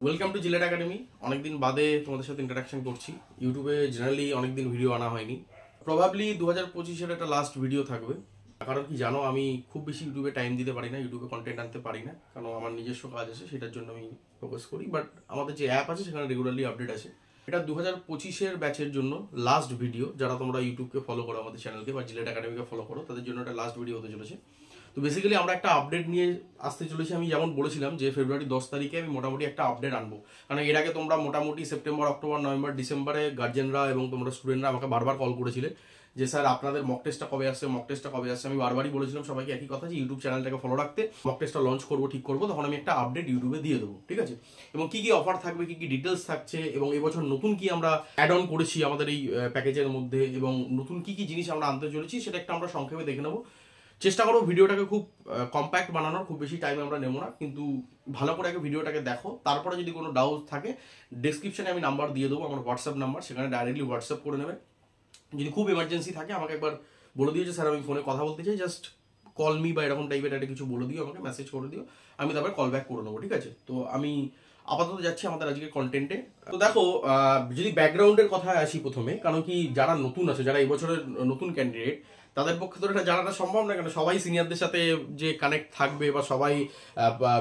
Welcome to JELET academy. অনেকদিন বাদে তোমাদের সাথে ইন্টারাকশন করছি। ইউটিউবে জেনারেলি অনেকদিন ভিডিও আনা হয়নি। প্রবাবলি 2025-এর একটা লাস্ট ভিডিও থাকবে। কারণ কি জানো, আমি খুব বেশি ইউটিউবে টাইম দিতে পারি না, ইউটিউবে কন্টেন্ট আনতে পারি না, কারণ আমার নিজস্ব কাজ আছে, সেটার জন্য আমি ফোকাস করি। বাট আমাদের যে অ্যাপ আছে সেখানে রেগুলারলি আপডেট আছে। এটা 2025-এর ব্যাচের জন্য লাস্ট ভিডিও। যারা তোমরা ইউটিউবকে ফলো করো, আমাদের চ্যানেলকে বা জিলেট একাডেমিকে ফলো করো, তাদের জন্য এটা লাস্ট ভিডিও হতে চলেছে। তো বেসিক্যালি আমরা একটা আপডেট নিয়ে আসতে চলেছি। আমি যেমন বলেছিলাম যে ফেব্রুয়ারি 10 তারিখে আমি মোটামুটি একটা আপডেট আনবো, কারণ এর আগে তোমরা মোটামুটি সেপ্টেম্বর, অক্টোবর, নভেম্বর, ডিসেম্বরে গার্জেনরা এবং তোমরা স্টুডেন্টরা আমাকে বারবার কল করেছিলে যে স্যার আপনাদের মক টেস্টটা কবে আসছে, মক টেস্টটা কবে আসছে। আমি বারবারই বলেছিলাম সবাইকে একই কথা, যে ইউটিউব চ্যানেলটাকে ফলো রাখতে, মক টেস্টটা লঞ্চ করবো, ঠিক করবো, তখন আমি একটা আপডেট ইউটিউবে দিয়ে দেবো, ঠিক আছে। এবং কি কি অফার থাকবে, কি কি ডিটেলস থাকছে, এবং এবছর নতুন কি আমরা অ্যাড অন করেছি আমাদের এই প্যাকেজের মধ্যে, এবং নতুন কি কি জিনিস আমরা আনতে চলেছি, সেটা একটা আমরা সংক্ষেপে দেখে নেবো। চেষ্টা করবো ভিডিওটাকে খুব কম্প্যাক্ট বানানোর, খুব বেশি টাইম আমরা নেবো না, কিন্তু ভালো করে আগে ভিডিওটাকে দেখো। তারপরে যদি কোনো ডাউট থাকে ডেসক্রিপশনে আমি নাম্বার দিয়ে দেবো, আমার হোয়াটসঅ্যাপ নাম্বার, সেখানে ডাইরেক্টলি হোয়াটসঅ্যাপ করে নেবে। যদি খুব এমার্জেন্সি থাকে আমাকে একবার বলে দিও যে স্যার আমি ফোনে কথা বলতে চাই, জাস্ট কল মি বা এরকম টাইপের একটা কিছু বলে দিও, আমাকে মেসেজ করে দিও, আমি তারপরে কল ব্যাক করে নেবো, ঠিক আছে। তো আমি আপাতত যাচ্ছি আমাদের আজকে কন্টেন্টে। তো দেখো, যদি ব্যাকগ্রাউন্ডের কথায় আসি প্রথমে, কারণ কি যারা নতুন আছে, যারা এই বছরের নতুন ক্যান্ডিডেট, তাদের পক্ষে তো এটা জানাটা সম্ভব না, কারণ সবাই সিনিয়রদের সাথে যে কানেক্ট থাকবে বা সবাই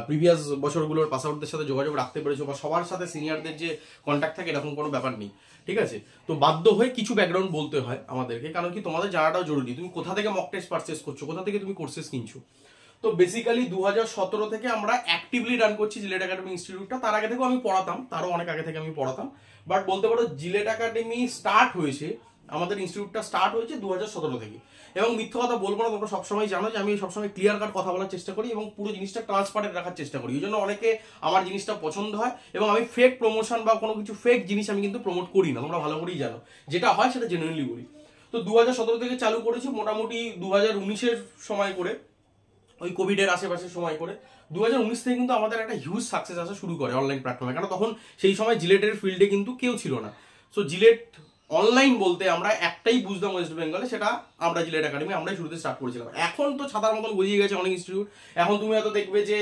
প্রিভিয়াস বছরগুলোর পাস আউটদের সাথে যোগাযোগ রাখতে পেরেছো, বা সবার সাথে সিনিয়রদের যে কন্ট্যাক্ট থাকে, এরকম কোনো ব্যাপার নেই, ঠিক আছে। তো বাধ্য হয়ে কিছু ব্যাকগ্রাউন্ড বলতে হয় আমাদেরকে, কারণ কি তোমাদের জানাটাও জরুরি। তুমি কোথা থেকে মক টেস্ট পারচেস করছো, কোথা থেকে তুমি কোর্সেস কিনছো। তো বেসিক্যালি 2017 থেকে আমরা অ্যাক্টিভলি রান করছি জিলেট একাডেমি ইনস্টিটিউটটা। তার আগে থেকেও আমি পড়াতাম, তারও অনেক আগে থেকে আমি পড়াতাম, বাট বলতে পারো জিলেট একাডেমি স্টার্ট হয়েছে, আমাদের ইনস্টিটিউটটা স্টার্ট হয়েছে 2017 থেকে। এবং মিথ্যা কথা বলবো না, তোমরা সবসময় জানো যে আমি সবসময় ক্লিয়ার কাট কথা বলার চেষ্টা করি এবং পুরো জিনিসটা ট্রান্সপারেন্ট রাখার চেষ্টা করি। এই জন্য অনেকে আমার জিনিসটা পছন্দ হয়, এবং আমি ফেক প্রমোশন বা কোনো কিছু ফেক জিনিস আমি কিন্তু প্রমোট করি না, তোমরা ভালো করেই জানো। যেটা হয় সেটা জেনুইনলি বলি। তো 2017 থেকে চালু করেছি, মোটামুটি 2019-এর সময় করে, ওই কোভিডের আশেপাশের সময় করে 2019 থেকে কিন্তু আমাদের একটা হিউজ সাকসেস আসা শুরু করে অনলাইন প্ল্যাটফর্মে, কারণ তখন সেই সময় জিলেটের ফিল্ডে কিন্তু কেউ ছিল না। সো জিলেট অনলাইন বলতে আমরা একটাই বুঝতাম ওয়েস্ট বেঙ্গলে, সেটা আমরা জিলেট একাডেমি, আমরাই শুরুতে স্টার্ট করেছিলাম। এখন তো ছাতার মতন গজিয়ে গেছে অনেক ইনস্টিটিউট। এখন তুমি হয়তো দেখবে যে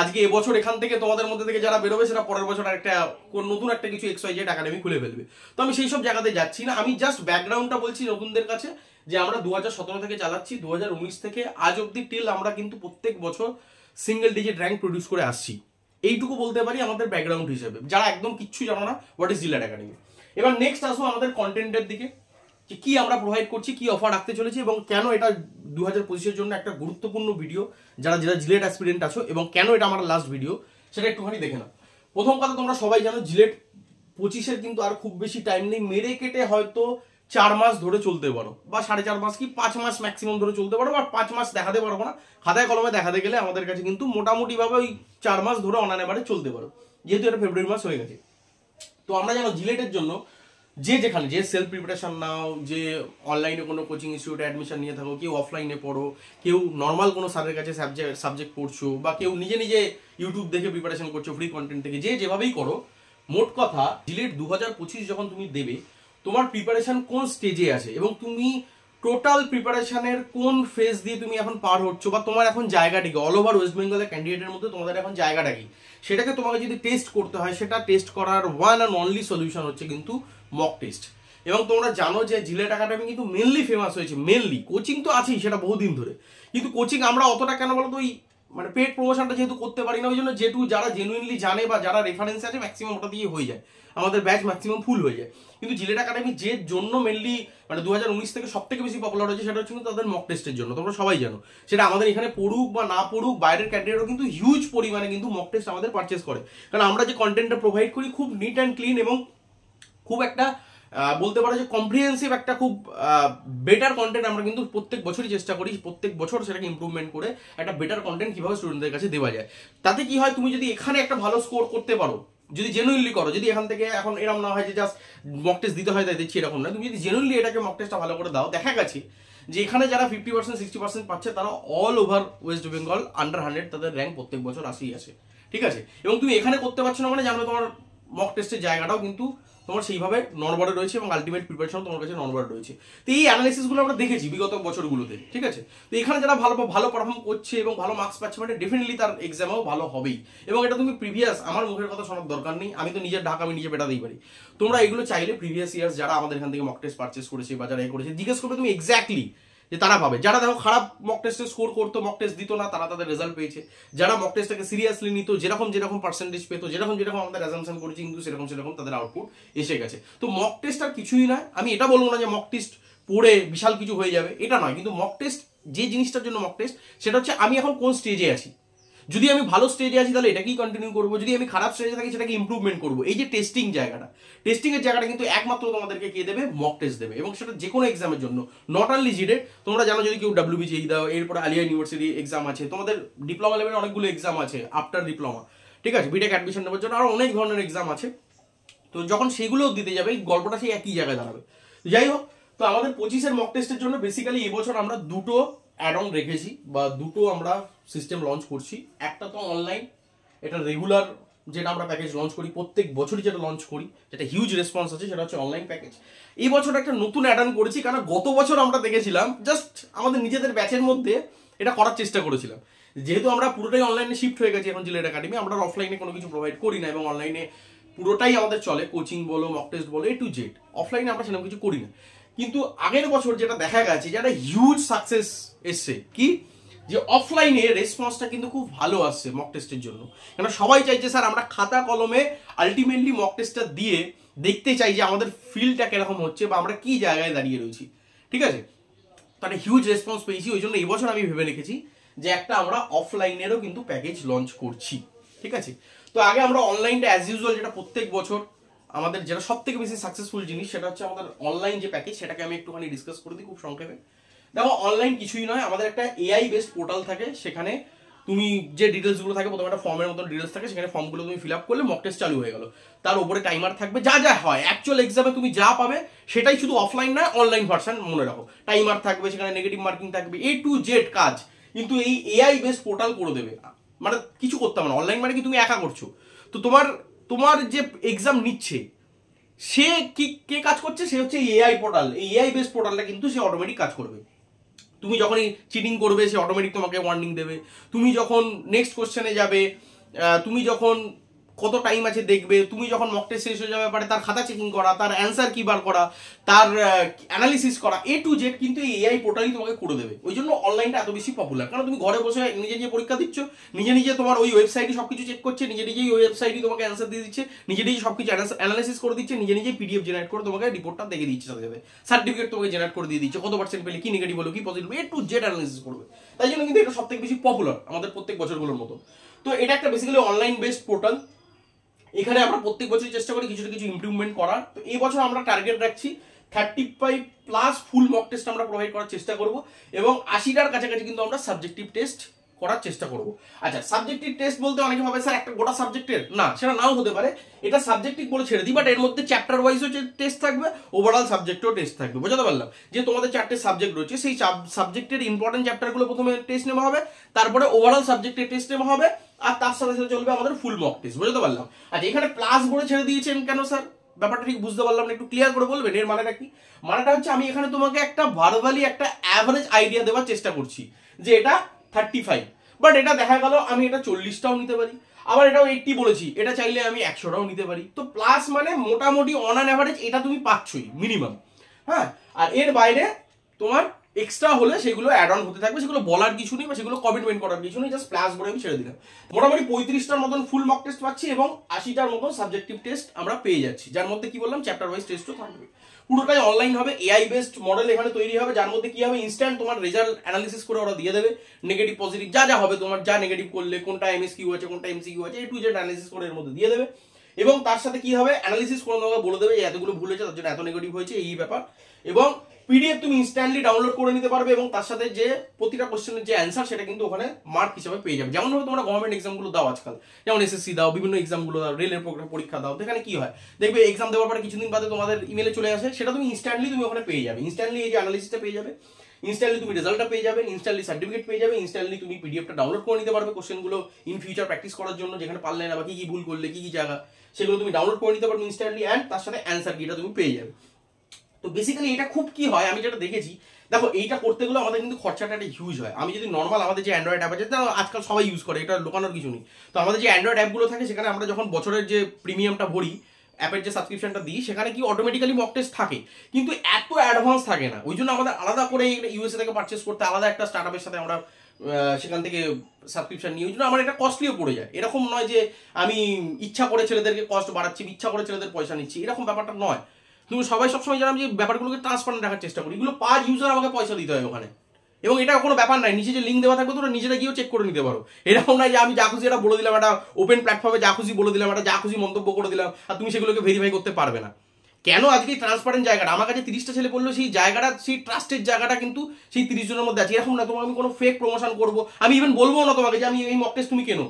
আজকে এবছর এখান থেকে তোমাদের মধ্যে থেকে যারা বেরোবে, সেটা পরের বছর একটা নতুন একটা কিছু XYZ একাডেমি খুলে ফেলবে। তো আমি সেই সব জায়গাতে যাচ্ছি না, আমি জাস্ট ব্যাকগ্রাউন্ডটা বলছি নতুনদের কাছে, যে আমরা 2017 থেকে চালাচ্ছি, 2019 থেকে আজ অব্দি টিল আমরা কিন্তু প্রত্যেক বছর সিঙ্গেল ডিজিট র্যাঙ্ক প্রডিউস করে আসছি। এইটুকু বলতে পারি আমাদের ব্যাকগ্রাউন্ড হিসেবে, যারা একদম কিচ্ছু জানো না হোয়াট ইজ জিলেট একাডেমি। এবার নেক্সট আসবো আমাদের কন্টেন্টের দিকে, যে কি আমরা প্রোভাইড করছি, কি অফার রাখতে চলেছি, এবং কেন এটা 2025-এর জন্য একটা গুরুত্বপূর্ণ ভিডিও, যারা যারা জিলেট অ্যাসপিরেন্ট আছো, এবং কেন এটা আমার লাস্ট ভিডিও, সেটা একটুখানি দেখে নাও। প্রথম কথা, তোমরা সবাই জানো জিলেট 25-এর কিন্তু আর খুব বেশি টাইম নেই। মেরে কেটে হয়তো 4 মাস ধরে চলতে পারো, বা 4.5 মাস, কি 5 মাস ম্যাক্সিমাম ধরে চলতে পারো, বা 5 মাস দেখাতে পারবো না, খাতায় কলমে দেখাতে গেলে আমাদের কাছে কিন্তু মোটামুটি ভাবে ওই 4 মাস ধরে অনানেবারে চলতে পারো, যেহেতু এটা ফেব্রুয়ারি মাস হয়ে গেছে। তো আমরা জানো জিলেটের জন্য যে যেখানে যে সেলফ প্রিপারেশন নাও, যে অনলাইনে কোনো কোচিং ইনস্টিটিউটে অ্যাডমিশন নিয়ে থাকো, কেউ অফলাইনে পড়ো, কেউ নর্মাল কোনো স্যারের কাছে সাবজেক্ট পড়ছো, বা কেউ নিজে নিজে ইউটিউব দেখে প্রিপারেশন করছো ফ্রি কন্টেন্ট থেকে, যে যেভাবেই করো, মোট কথা জিলেট 2025 যখন তুমি দেবে, তোমার প্রিপারেশন কোন স্টেজে আছে, এবং তুমি টোটাল প্রিপারেশনের কোন ফেজ দিয়ে তুমি এখন পার হচ্ছ, বা তোমার এখন জায়গাটা কি, অল ওভার ওয়েস্ট বেঙ্গলের ক্যান্ডিডেটের মধ্যে তোমাদের এখন জায়গাটা কি, সেটাকে তোমাকে যদি টেস্ট করতে হয়, সেটা টেস্ট করার ওয়ান অ্যান্ড অনলি সলিউশন হচ্ছে কিন্তু মক টেস্ট। এবং তোমরা জানো যে জিলেট একাডেমি কিন্তু মেনলি ফেমাস হয়েছে, মেনলি কোচিং তো আছেই সেটা বহুদিন ধরে, কিন্তু কোচিং আমরা অতটা কেন বলো তো, ওই মানে পেড প্রমোশনটা যেহেতু করতে পারি না, ওই জন্য যেটু যারা জেনুইনলি জানে বা যারা রেফারেন্স আছে ম্যাক্সিমাম ওটা দিয়ে হয়ে যায়, আমাদের ব্যাচ ম্যাক্সিমাম ফুল হয়ে যায়। কিন্তু জিলেট একাডেমি যে জন্য মেনলি মানে 2019 থেকে সব থেকে বেশি পপুলার হয়েছে, সেটা হচ্ছে কিন্তু তাদের মক টেস্টের জন্য। তোমরা সবাই জানো, সেটা আমাদের এখানে পড়ুক বা না পড়ুক, বাইরের ক্যান্ডিডেটও কিন্তু হিউজ পরিমাণে কিন্তু মক টেস্ট আমাদের পারচেস করে, কারণ আমরা যে কন্টেন্টটা প্রোভাইড করি খুব নিট অ্যান্ড ক্লিন, এবং খুব একটা বলতে পারো যে কম্প্রিহেন্সিভ একটা খুব বেটার কন্টেন্ট আমরা কিন্তু প্রত্যেক বছরই চেষ্টা করি, প্রত্যেক বছর সেটাকে ইমপ্রুভমেন্ট করে একটা বেটার কন্টেন্ট কিভাবে স্টুডেন্টদের কাছে দেওয়া যায়। তাতে কি হয়, তুমি যদি এখানে একটা ভালো স্কোর করতে পারো, যদি জেনুইনলি করো, যদি এখান থেকে এখন এরকম না হয় যে জাস্ট মক টেস্ট দিতে হয় তাই দিচ্ছি, এরকম না, তুমি যদি জেনুইনলি এটাকে মক টেস্টটা ভালো করে দাও, দেখা গেছে যে এখানে যারা 50% 60% পাচ্ছে, তারা all over West Bengal under 100 তাদের র্যাঙ্ক প্রত্যেক বছর আসেই আসে, ঠিক আছে। এবং তুমি এখানে করতে পারছো না মানে জানো তোমার মক টেস্টের জায়গাটাও কিন্তু তোমার সেইভাবে নর্মালে রয়েছে এবং আলটিমেট প্রিপারেশন তোমার কাছে নর্মাল রয়েছে। তো এই অ্যানালিসিসগুলো আমরা দেখেছি বিগত বছরগুলোতে, ঠিক আছে। তো এখানে যারা ভালো পারফর্ম করছে এবং ভালো মার্কস পাচ্ছে মানে ডেফিনেটলি তার এক্সামেও ভালো হবেই। এবং এটা তুমি প্রিভিয়াস, আমার মুখের কথা শোনার দরকার নেই, আমি তো নিজের ঢাকা আমি নিজে পেটাতেই পারি। তোমরা এগুলো চাইলে প্রিভিয়াস ইয়ার্স যারা আমাদের এখান থেকে মক টেস্ট পারচেস করেছে বা যারা করেছে জিজ্ঞেস করবে তুমি এক্স্যাক্টলি যে তারা পাবে। যারা দেখো খারাপ মক টেস্টে স্কোর করতো, মক টেস্ট দিত না, তারা তাদের রেজাল্ট পেয়েছে। যারা মক টেস্টটাকে সিরিয়াসলি নিত, যেরকম পার্সেন্টেজ পেতো, যেরকম আমাদের অ্যাজাম্পশন করেছি কিন্তু সেরকম তাদের আউটপুট এসে গেছে। তো মক টেস্ট আর কিছুই নয়, আমি এটা বলবো না যে মক টেস্ট পড়ে বিশাল কিছু হয়ে যাবে, এটা নয়। কিন্তু মক টেস্ট যে জিনিসটার জন্য মক টেস্ট, সেটা হচ্ছে আমি এখন কোন স্টেজে আছি। যদি আমি ভালো স্টেজে আছি তাহলে এটাকেই কন্টিনিউ করবো, যদি আমি খারাপ স্টেজে থাকি সেটাকে ইমপ্রুভমেন্ট করবো। এই যে টেস্টিং এর জায়গাটা কিন্তু একমাত্র তোমাদেরকে কে দেবে? মক টেস্ট দেবে। এবং সেটা যে কোনো এক্সামের জন্য, নট অনলি জিডেট। তোমরা জানো যদি কেউ WBJEE দাও, এরপরে আলিয়া ইউনিভার্সিটি এক্সাম আছে, তোমাদের ডিপ্লোমা লেভেলে অনেকগুলো এক্সাম আছে আফটার ডিপ্লোমা, ঠিক আছে, বিটেক অ্যাডমিশন নেওয়ার জন্য আরো অনেক ধরনের এক্সাম আছে। তো যখন সেগুলো দিতে যাবে গল্পটা সেই একই জায়গায় দাঁড়াবে। যাই হোক, তো আমাদের 25-এর মক টেস্টের জন্য বেসিক্যালি এবছর আমরা দুটো অ্যাড অন রেখেছি বা দুটো আমরা সিস্টেম লঞ্চ করছি। একটা তো অনলাইন, এটা রেগুলার যেটা আমরা প্যাকেজ লঞ্চ করি প্রত্যেক বছরই, যেটা লঞ্চ করি, যেটা হিউজ রেসপন্স আছে, সেটা হচ্ছে অনলাইন প্যাকেজ। এই বছর একটা নতুন অ্যাড অন করেছি, কারণ গত বছর আমরা দেখেছিলাম জাস্ট আমাদের নিজেদের ব্যাচের মধ্যে এটা করার চেষ্টা করেছিলাম। যেহেতু আমরা পুরোটাই অনলাইনে শিফট হয়ে গেছি এখন জিলেট একাডেমি, আমরা অফলাইনে কোনো কিছু প্রোভাইড করি না এবং অনলাইনে পুরোটাই আমাদের চলে, কোচিং বলো, মক টেস্ট বলো, A to Z। অফলাইনে আমরা সেরকম কিছু করি না। কিন্তু আগের বছর যেটা দেখা গেছে, যেটা হিউজ সাকসেস এসছে, কি যে অফলাইনে রেসপন্সটা কিন্তু খুব ভালো আসছে মক টেস্টের জন্য। কেন সবাই চাইছে স্যার আমরা খাতা কলমে আলটিমেটলি মক টেস্টটা দিয়ে দেখতে চাই যে আমাদের ফিল্ডটা কিরকম হচ্ছে বা আমরা কি জায়গায় দাঁড়িয়ে রয়েছি, ঠিক আছে। তাহলে হিউজ রেসপন্স পেয়েছি, ওই জন্য এই বছর আমি ভেবে রেখেছি যে একটা আমরা অফলাইনেরও কিন্তু প্যাকেজ লঞ্চ করছি, ঠিক আছে। তো আগে আমরা অনলাইনটা অ্যাজ ইউজুয়াল, যেটা প্রত্যেক বছর আমাদের যেটা সব থেকে বেশি সাকসেসফুল জিনিস, সেটা হচ্ছে আমাদের অনলাইন যে প্যাকেজ, সেটাকে আমি একটুখানি ডিসকাস করে দিই খুব সংক্ষেপে। দেখো, অনলাইন কিছুই নয়, আমাদের একটা AI বেসড পোর্টাল থাকে, সেখানে তুমি যে ডিটেলসগুলো থাকে, প্রথমে একটা ফর্মের মতো ডিটেলস থাকে, সেখানে ফর্মগুলো তুমি ফিল আপ করলে মক টেস্ট চালু হয়ে গেল। তার উপরে টাইমার থাকবে, যা যা হয় অ্যাকচুয়াল এক্সামে তুমি যা পাবে সেটাই, শুধু অফলাইন নয় অনলাইন ভার্সন, মনে রাখো। টাইমার থাকবে, সেখানে নেগেটিভ মার্কিং থাকবে, A to Z কাজ কিন্তু এই AI বেসড পোর্টাল করে দেবে। মানে কিছু করতে হবে না, অনলাইন মানে কি তুমি একা করছো। তো তোমার যে এক্সাম নিচ্ছে সে কে কাজ করছে? সে হচ্ছে AI পোর্টাল। এই AI বেসড পোর্টালটা কিন্তু সে অটোমেটিক কাজ করবে। তুমি যখনই চিটিং করবে সে অটোমেটিক তোমাকে ওয়ার্নিং দেবে। তুমি যখন নেক্সট কোশ্চেনে যাবে, তুমি যখন কত টাইম আছে দেখবে, তুমি যখন মক টেস্ট শেষ হয়ে যাবে পারে তার খাতা চেকিং করা, তার অ্যান্সার কি বার করা, তার অ্যানালিসিস করা, A to Z কিন্তু এই AI পোর্টালই তোমাকে করে দেবে। ওই জন্য অনলাইনটা এত বেশি পপুলার, কারণ তুমি ঘরে বসে নিজে পরীক্ষা দিচ্ছ, নিজে তোমার ওই ওয়েবসাইটে সবকিছু চেক করছে, নিজেই ওই ওয়েবসাইটে তোমাকে অ্যান্সার দিয়ে দিচ্ছে, নিজেই সবকিছু অ্যানালিসিস করে দিচ্ছে, নিজেই PDF জেনারেট করে তোমাকে রিপোর্টটা দেখে দিচ্ছে, সাথে সাথে সার্টিফিকেট তোমাকে জেনারেট করে দিয়ে দিচ্ছে, কত পার্সেন্ট পেলে, কি নেগেটিভ হলো, কি positive, A to Z analysis করবে। তাই জন্য কিন্তু এটা সব থেকে বেশি পপুলার আমাদের প্রত্যেক বছরগুলোর মতো। তো এটা একটা বেসিক্যালি অনলাইন বেসড পোর্টাল। এখানে আমরা প্রত্যেক বছরই চেষ্টা করি কিছু ইমপ্রুভমেন্ট করার। তো এই বছর আমরা টার্গেট রাখছি 35+ ফুল মক টেস্ট আমরা প্রোভাইড করার চেষ্টা করব এবং 80টার কাছাকাছি কিন্তু আমরা সাবজেক্টিভ টেস্ট করার চেষ্টা করব। আচ্ছা, সাবজেক্টিভ টেস্ট বলতে অনেকে ভাবে স্যার একটা গোটা সাবজেক্টের, না সেটা নাও হতে পারে, এটা সাবজেক্টিভ বলে ছেড়ে দিই, বাট এর মধ্যে চ্যাপ্টার ওয়াইজও টেস্ট থাকবে, ওভারঅল সাবজেক্টেও টেস্ট থাকবে। বুঝতে পারলাম যে তোমাদের 4টে সাবজেক্ট রয়েছে, সেই সাবজেক্টের ইম্পর্টেন্ট চ্যাপ্টারগুলো প্রথমে টেস্ট নেওয়া হবে, তারপরে ওভারঅল সাবজেক্টের টেস্ট নেওয়া হবে, আর তার সাথে সাথে চলবে আমাদের ফুল মক টেস্ট। বুঝতে পারলাম। আচ্ছা, এখানে প্লাস বলে ছেড়ে দিয়েছেন কেন স্যার? ব্যাপারটা ঠিক বুঝতে পারলাম না, একটু ক্লিয়ার করে বলবেন এর মানেটা কি? মানেটা হচ্ছে আমি এখানে তোমাকে একটা ভার্বালি একটা অ্যাভারেজ আইডিয়া দেওয়ার চেষ্টা করছি যে এটা 35, বাট এটা দেখা গেল আমি এটা 40টাও নিতে পারি, আবার এটাও 80 বলেছি, এটা চাইলে আমি 100টাও নিতে পারি। তো প্লাস মানে মোটামুটি অন অ্যান অ্যাভারেজ এটা তুমি পাচ্ছই মিনিমাম, হ্যাঁ। আর এর বাইরে তোমার এক্সট্রা হলে সেগুলো অ্যাড অন হতে থাকবে, সেগুলো বলার কিছু নেই বা সেগুলো কমিটমেন্ট করার কিছু নেই, জাস্ট প্লাস বলে আমি ছেড়ে দিলাম। মোটামুটি 35টার মতন ফুল মক টেস্ট পাচ্ছি এবং 80টার মতন সাবজেক্টিভ টেস্ট আমরা পেয়ে যাচ্ছি, যার মধ্যে কি বললাম চ্যাপ্টার ওয়াইজ টেস্টও থাকবে। পুরোটাই অনলাইন হবে, AI বেসড মডেল এখানে তৈরি হবে, যার মধ্যে কি হবে ইনস্ট্যান্ট তোমার রেজাল্ট অ্যানালিসিস করে ওরা দিয়ে দেবে, নেগেটিভ পজিটিভ যা হবে, তোমার যা নেগেটিভ করলে কোনটা MSQ আছে কোনটা MCQ আছে, A to Z অ্যানালিসিস করে এর মধ্যে দিয়ে দেবে। এবং তার সাথে কি হবে, অ্যানালিসিস করে তোমাকে বলে দেবে এতগুলো ভুল হয়েছে, তার জন্য এত নেগেটিভ হয়েছে, এই ব্যাপার। এবং PDF তুমি ইনস্ট্যান্টলি ডাউনলোড করে নিতে পারবে এবং তার সাথে যে প্রতিটা কোশ্চেনের যে অ্যান্সার সেটা কিন্তু ওখানে মার্ক হিসাবে পেয়ে যাবে। যেমন তোমরা গভর্নমেন্ট এক্সামগুলো দাও আজকাল, যেমন SSC দাও, বিভিন্ন এক্সামগুলো দাও, রেলের পরীক্ষা দাও, সেখানে কি হয় দেখবে এক্সাম দেওয়ার পরে কিছুদিন বাদে তোমাদের ইমেলে চলে আসে, সেটা তুমি ইনস্ট্যান্টলি তুমি ওখানে পেয়ে যাবে। ইনস্ট্যান্টলি এই যে অ্যানালিসিসটা পেয়ে যাবে, ইনস্ট্যান্টলি তুমি রেজাল্টটা পেয়ে যাবে, ইনস্ট্যান্টলি সার্টিফিকেট পেয়ে যাবে, ইনস্ট্যান্টলি তুমি PDFটা ডাউনলোড করে নিতে পারবে কোশ্চেনগুলো ইন ফিউচার প্র্যাকটিস করার জন্য, যেখানে পারলে না বা কি ভুল করলে কি জায়গা সেগুলো তুমি ডাউনলোড করে নিতে পারবে ইনস্ট্যান্টলি, অ্যান্ড তার সাথে অ্যান্সার কিটা তুমি পেয়ে যাবে। তো বেসিক্যালি এটা খুব কি হয়, আমি যেটা দেখেছি, দেখো এইটা করতে গেলে আমাদের কিন্তু খরচাটা একটা হিউজ হয়। আমি যদি নর্মাল আমাদের যে অ্যান্ড্রয়েড অ্যাপ আছে, আজকাল সবাই ইউজ করে, এটা লোকানোর কিছু নেই। তো আমাদের যে অ্যান্ড্রয়েড অ্যাপগুলো থাকে সেখানে আমরা যখন বছরের যে প্রিমিয়ামটা ভরি, অ্যাপের যে সাবস্ক্রিপশনটা দিই, সেখানে কি অটোমেটিক্যালি মক টেস্ট থাকে, কিন্তু এত অ্যাডভান্স থাকে না। ওই জন্য আমাদের আলাদা করে ইউএসএ থেকে পারচেস করতে, আলাদা একটা স্টার্টআপের সাথে আমরা সেখান থেকে সাবস্ক্রিপশন নিয়ে, ওই জন্য আমার এটা কস্টলিও পড়ে যায়। এরকম নয় যে আমি ইচ্ছা করে ছেলেদেরকে কস্ট বাড়াচ্ছি, ইচ্ছা করে ছেলেদের পয়সা নিচ্ছি, এরকম ব্যাপারটা নয়। তুমি সবাই সবসময় জানো যে ব্যাপারগুলোকে ট্রান্সপারেন্ট রাখার চেষ্টা করি, এগুলো পার ইউজার আমাকে পয়সা দিতে হয় ওখানে, এবং এটা কোনো ব্যাপার নাই, নিচে যে লিঙ্ক দেওয়া থাকবে তোমরা নিজেরা গিয়েও চেক করে নিতে পারো। এরকম নয় যে আমি যা খুশি এটা বলে দিলাম, একটা ওপেন প্ল্যাটফর্মে যা খুশি বলে দিলাম, একটা যা খুশি মন্তব্য করে দিলাম, আর তুমি সেগুলোকে ভেরিফাই করতে পারবে না। কেন আজকে ট্রান্সপারেন্ট জায়গাটা আমার কাছে 30টা ছেলে বললো, সেই জায়গাটা, সেই ট্রাস্টের জায়গাটা কিন্তু সেই 30 জনের মধ্যে আছে। এরকম না তোমাকে আমি কোনো ফেক প্রমোশন করবো, আমি ইভেন বলবো না তোমাকে যে আমি এই মক টেস্ট তুমি কেনো,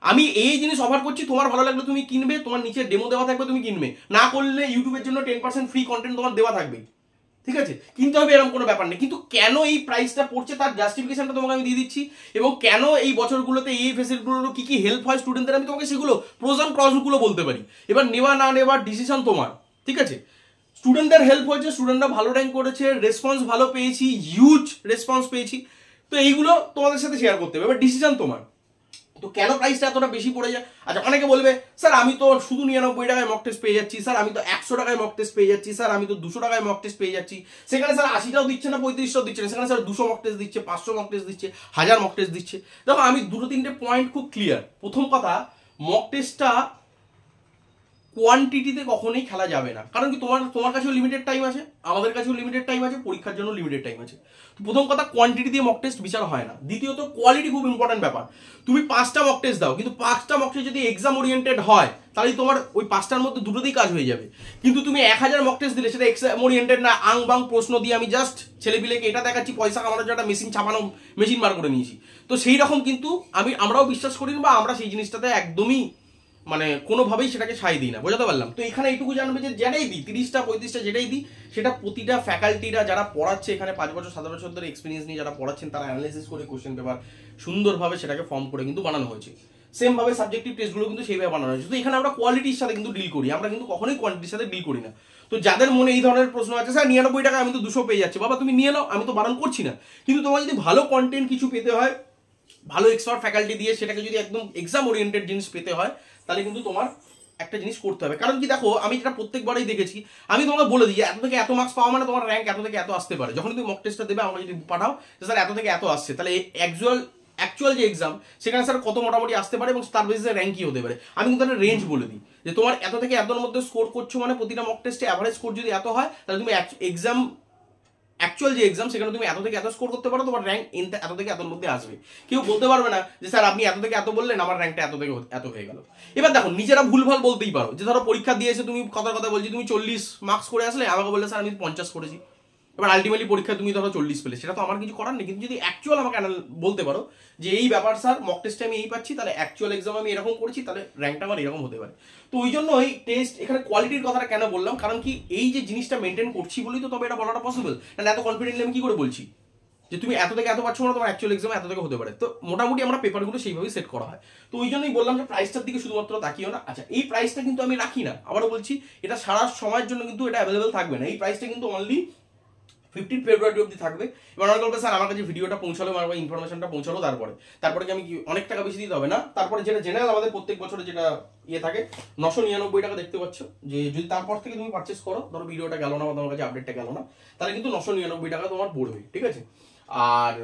আমি এই জিনিস অফার করছি, তোমার ভালো লাগলে তুমি কিনবে, তোমার নিচে ডেমো দেওয়া থাকবে, তুমি কিনবে, না করলে ইউটিউবের জন্য 10% ফ্রি কন্টেন্ট তোমার দেওয়া থাকবে, ঠিক আছে? কিনতে হবে এরকম কোনো ব্যাপার নেই। কিন্তু কেন এই প্রাইসটা পড়ছে তার জাস্টিফিকেশনটা তোমাকে আমি দিয়ে দিচ্ছি, এবং কেন এই বছরগুলোতে এই ফেসিলিটিগুলো কি কি হেল্প হয় স্টুডেন্টদের, আমি তোমাকে সেগুলো প্রোজ অ্যান্ড কনগুলো বলতে পারি। এবার নেওয়া না নেওয়ার ডিসিশন তোমার, ঠিক আছে? স্টুডেন্টদের হেল্প হয়েছে, স্টুডেন্টরা ভালো র্যাঙ্ক করেছে, রেসপন্স ভালো পেয়েছি, হিউজ রেসপন্স পেয়েছি, তো এইগুলো তোমাদের সাথে শেয়ার করতে হবে, এবার ডিসিশন তোমার। তো কেন প্রাইসটা এতটা বেশি পড়ে যায়? আচ্ছা, অনেকে বলবে স্যার আমি তো শুধু 99 টাকায় মক টেস্ট পেয়ে যাচ্ছি, স্যার আমি তো 100 টাকায় মক টেস্ট পেয়ে যাচ্ছি, স্যার আমি তো 200 টাকায় মক টেস্ট পেয়ে যাচ্ছি, সেখানে স্যার 80টাও দিচ্ছে না, 35টাও দিচ্ছে না, সেখানে স্যার 200 মক টেস্ট দিচ্ছে, 500 মক টেস্ট দিচ্ছে, 1000 মক টেস্ট দিচ্ছে। দেখো আমি 2-3টে পয়েন্ট খুব ক্লিয়ার। প্রথম কথা, মক টেস্টটা কোয়ান্টিটিতে কখনোই খেলা যাবে না, কারণ কি তোমার কাছেও লিমিটেড টাইম আছে, আমাদের কাছেও লিমিটেড টাইম আছে, পরীক্ষার জন্য লিমিটেড টাইম আছে। প্রথম কথা, কোয়ান্টিটি দিয়ে মক টেস্ট বিচার হয় না। দ্বিতীয়ত, কোয়ালিটি খুব ইম্পর্টেন্ট ব্যাপার। তুমি 5টা মক টেস্ট দাও, কিন্তু 5টা মক টেস্ট যদি এক্সাম ওরিয়েন্টেড হয়, তাহলে তোমার ওই 5টার মধ্যে দুটোতেই কাজ হয়ে যাবে। কিন্তু তুমি 1000 মক টেস্ট দিলে, সেটা এক্সাম ওরিয়েন্টেড না, আং বাং প্রশ্ন দিয়ে আমি জাস্ট ছেলেপিলেকে এটা দেখাচ্ছি পয়সা কামানোর জন্য একটা মেশিন ছাপানো, মেশিন বার করে নিয়েছি, তো সেই রকম কিন্তু আমরাও বিশ্বাস করি না, বা আমরা সেই জিনিসটাতে একদমই মানে কোনোভাবেই সেটাকে সাই দিই না। বোঝাতে পারলাম তো? এখানে এইটুকু জানবে যে যেটাই দিই, 30টা 35টা যেটাই দিই, সেটা প্রতিটা ফ্যাকাল্টিরা যারা পড়াচ্ছে, এখানে 5 বছর 7 বছর ধরে এক্সপিরিয়েন্স নিয়ে যারা পড়াচ্ছেন, তারা অ্যানালাইসিস করে কোশ্চেন পেপার সুন্দরভাবে সেটাকে ফর্ম করে কিন্তু বানানো হয়েছে। সেম ভাবে সাবজেক্টিভ টেস্টগুলো কিন্তু সেইভাবে বানানো হয়েছে। তো এখানে আমরা কোয়ালিটির সাথে কিন্তু ডিল করি, আমরা কিন্তু কখনোই কোয়ান্টিটির সাথে ডিল করি না। তো যাদের মনে এই ধরনের প্রশ্ন আছে, স্যার 99 টাকা আমি তো 200 পেয়ে যাচ্ছি, বাবা তুমি নিয়ে নাও, আমি তো বারণ করছি না, কিন্তু তোমার যদি ভালো কন্টেন্ট কিছু পেতে হয়, ভালো এক্সপার্ট ফ্যাকাল্টি দিয়ে সেটাকে যদি একদম এক্সাম ওরিয়েন্টেড জিনিস পেতে হয়, তাহলে কিন্তু তোমার একটা জিনিস করতে হবে। কারণ কি, দেখো আমি যেটা প্রত্যেকবারই দেখেছি, আমি তোমাকে বলে দিই এত থেকে এত মার্কস পাওয়া মানে তোমার র্যাঙ্ক এত থেকে এত আসতে পারে। যখন তুমি মক টেস্টটা দেবে, আমাকে যদি পাঠাও যে স্যার এত থেকে এত আসছে, তাহলে অ্যাকচুয়াল যে এক্সাম, সেখানে স্যার কত মোটামুটি আসতে পারে এবং তার বেসিসে র্যাঙ্ক কি হতে পারে, আমি কিন্তু একটা রেঞ্জ বলে দিই যে তোমার এত থেকে এতর মধ্যে স্কোর করছো মানে প্রতিটা মক টেস্টে অ্যাভারেজ স্কোর যদি এত হয়, তাহলে তুমি এক্সাম অ্যাকচুয়াল যে এক্সাম, সেখানে তুমি এত থেকে এত স্কোর করতে পারো, তোমার র্যাঙ্ক এত থেকে এতর মধ্যে আসবে। কেউ বলতে পারবে না যে স্যার আপনি এত থেকে এত বললেন, আমার র্যাঙ্কটা এত থেকে এত হয়ে গেল। এবার দেখো, নিজেরা ভুলভাল বলতেই পারো, যে ধরো পরীক্ষা দিয়েছে, তুমি কথা বলছি তুমি 40 মার্কস করে আসলে, আমাকে বললে স্যার আমি 50 করেছি, এবার আলটিমেটলি পরীক্ষা তুমি ধরো 40 পেলে, সেটা তো আমার কিছু করার নেই। কিন্তু যদি অ্যাকচুয়াল আমাকে বলতে পারো যে এই ব্যাপার স্যার, মক টেস্টে আমি এই পাচ্ছি, তাহলে অ্যাকচুয়াল এক্সাম আমি এরকম করেছি, তাহলে র্যাঙ্কটা আমার এরকম হতে পারে। তো ওই জন্য এই টেস্ট, এখানে কোয়ালিটির কথাটা কেন বললাম, কারণ কি এই যে জিনিসটা মেনটেন করছি বলেই তো তবে এটা বলাটা পসিবল, না এত কনফিডেন্টলি আমি কি করে বলছি যে তুমি এত থেকে এত পাচ্ছ না, তোমার অ্যাকচুয়াল এক্সাম এত থেকে হতে পারে। তো মোটামুটি আমরা পেপারগুলো সেইভাবেই সেট করা হয়। তো ওই জন্যই বললাম যে প্রাইসটার দিকে শুধুমাত্র তাকিও না। আচ্ছা, এই প্রাইসটা কিন্তু আমি রাখি না, আবারও বলছি, এটা সারা সময়ের জন্য কিন্তু এটা অ্যাভেলেবেল থাকবে না। এই প্রাইসটা কিন্তু অনলি 15 ফেব্রুয়ারি অব্দি থাকবে। এবার অনেক বলবে স্যার আমার কাছে ভিডিওটা পৌঁছালো, আমার ইনফরমেশনটা পৌঁছালো, তারপরে কি আমি কি অনেক টাকা বেশি দিতে হবে? না, তারপরে যেটা জেনারেল আমাদের প্রত্যেক বছরে যেটা ইয়ে থাকে, 999 টাকা দেখতে পাচ্ছ, যে যদি তারপর থেকে তুমি পারচেস করো, ধরো ভিডিওটা গেল না বা তোমার কাছে আপডেটটা গেল না, তাহলে কিন্তু 999 টাকা তোমার পড়বে, ঠিক আছে? আর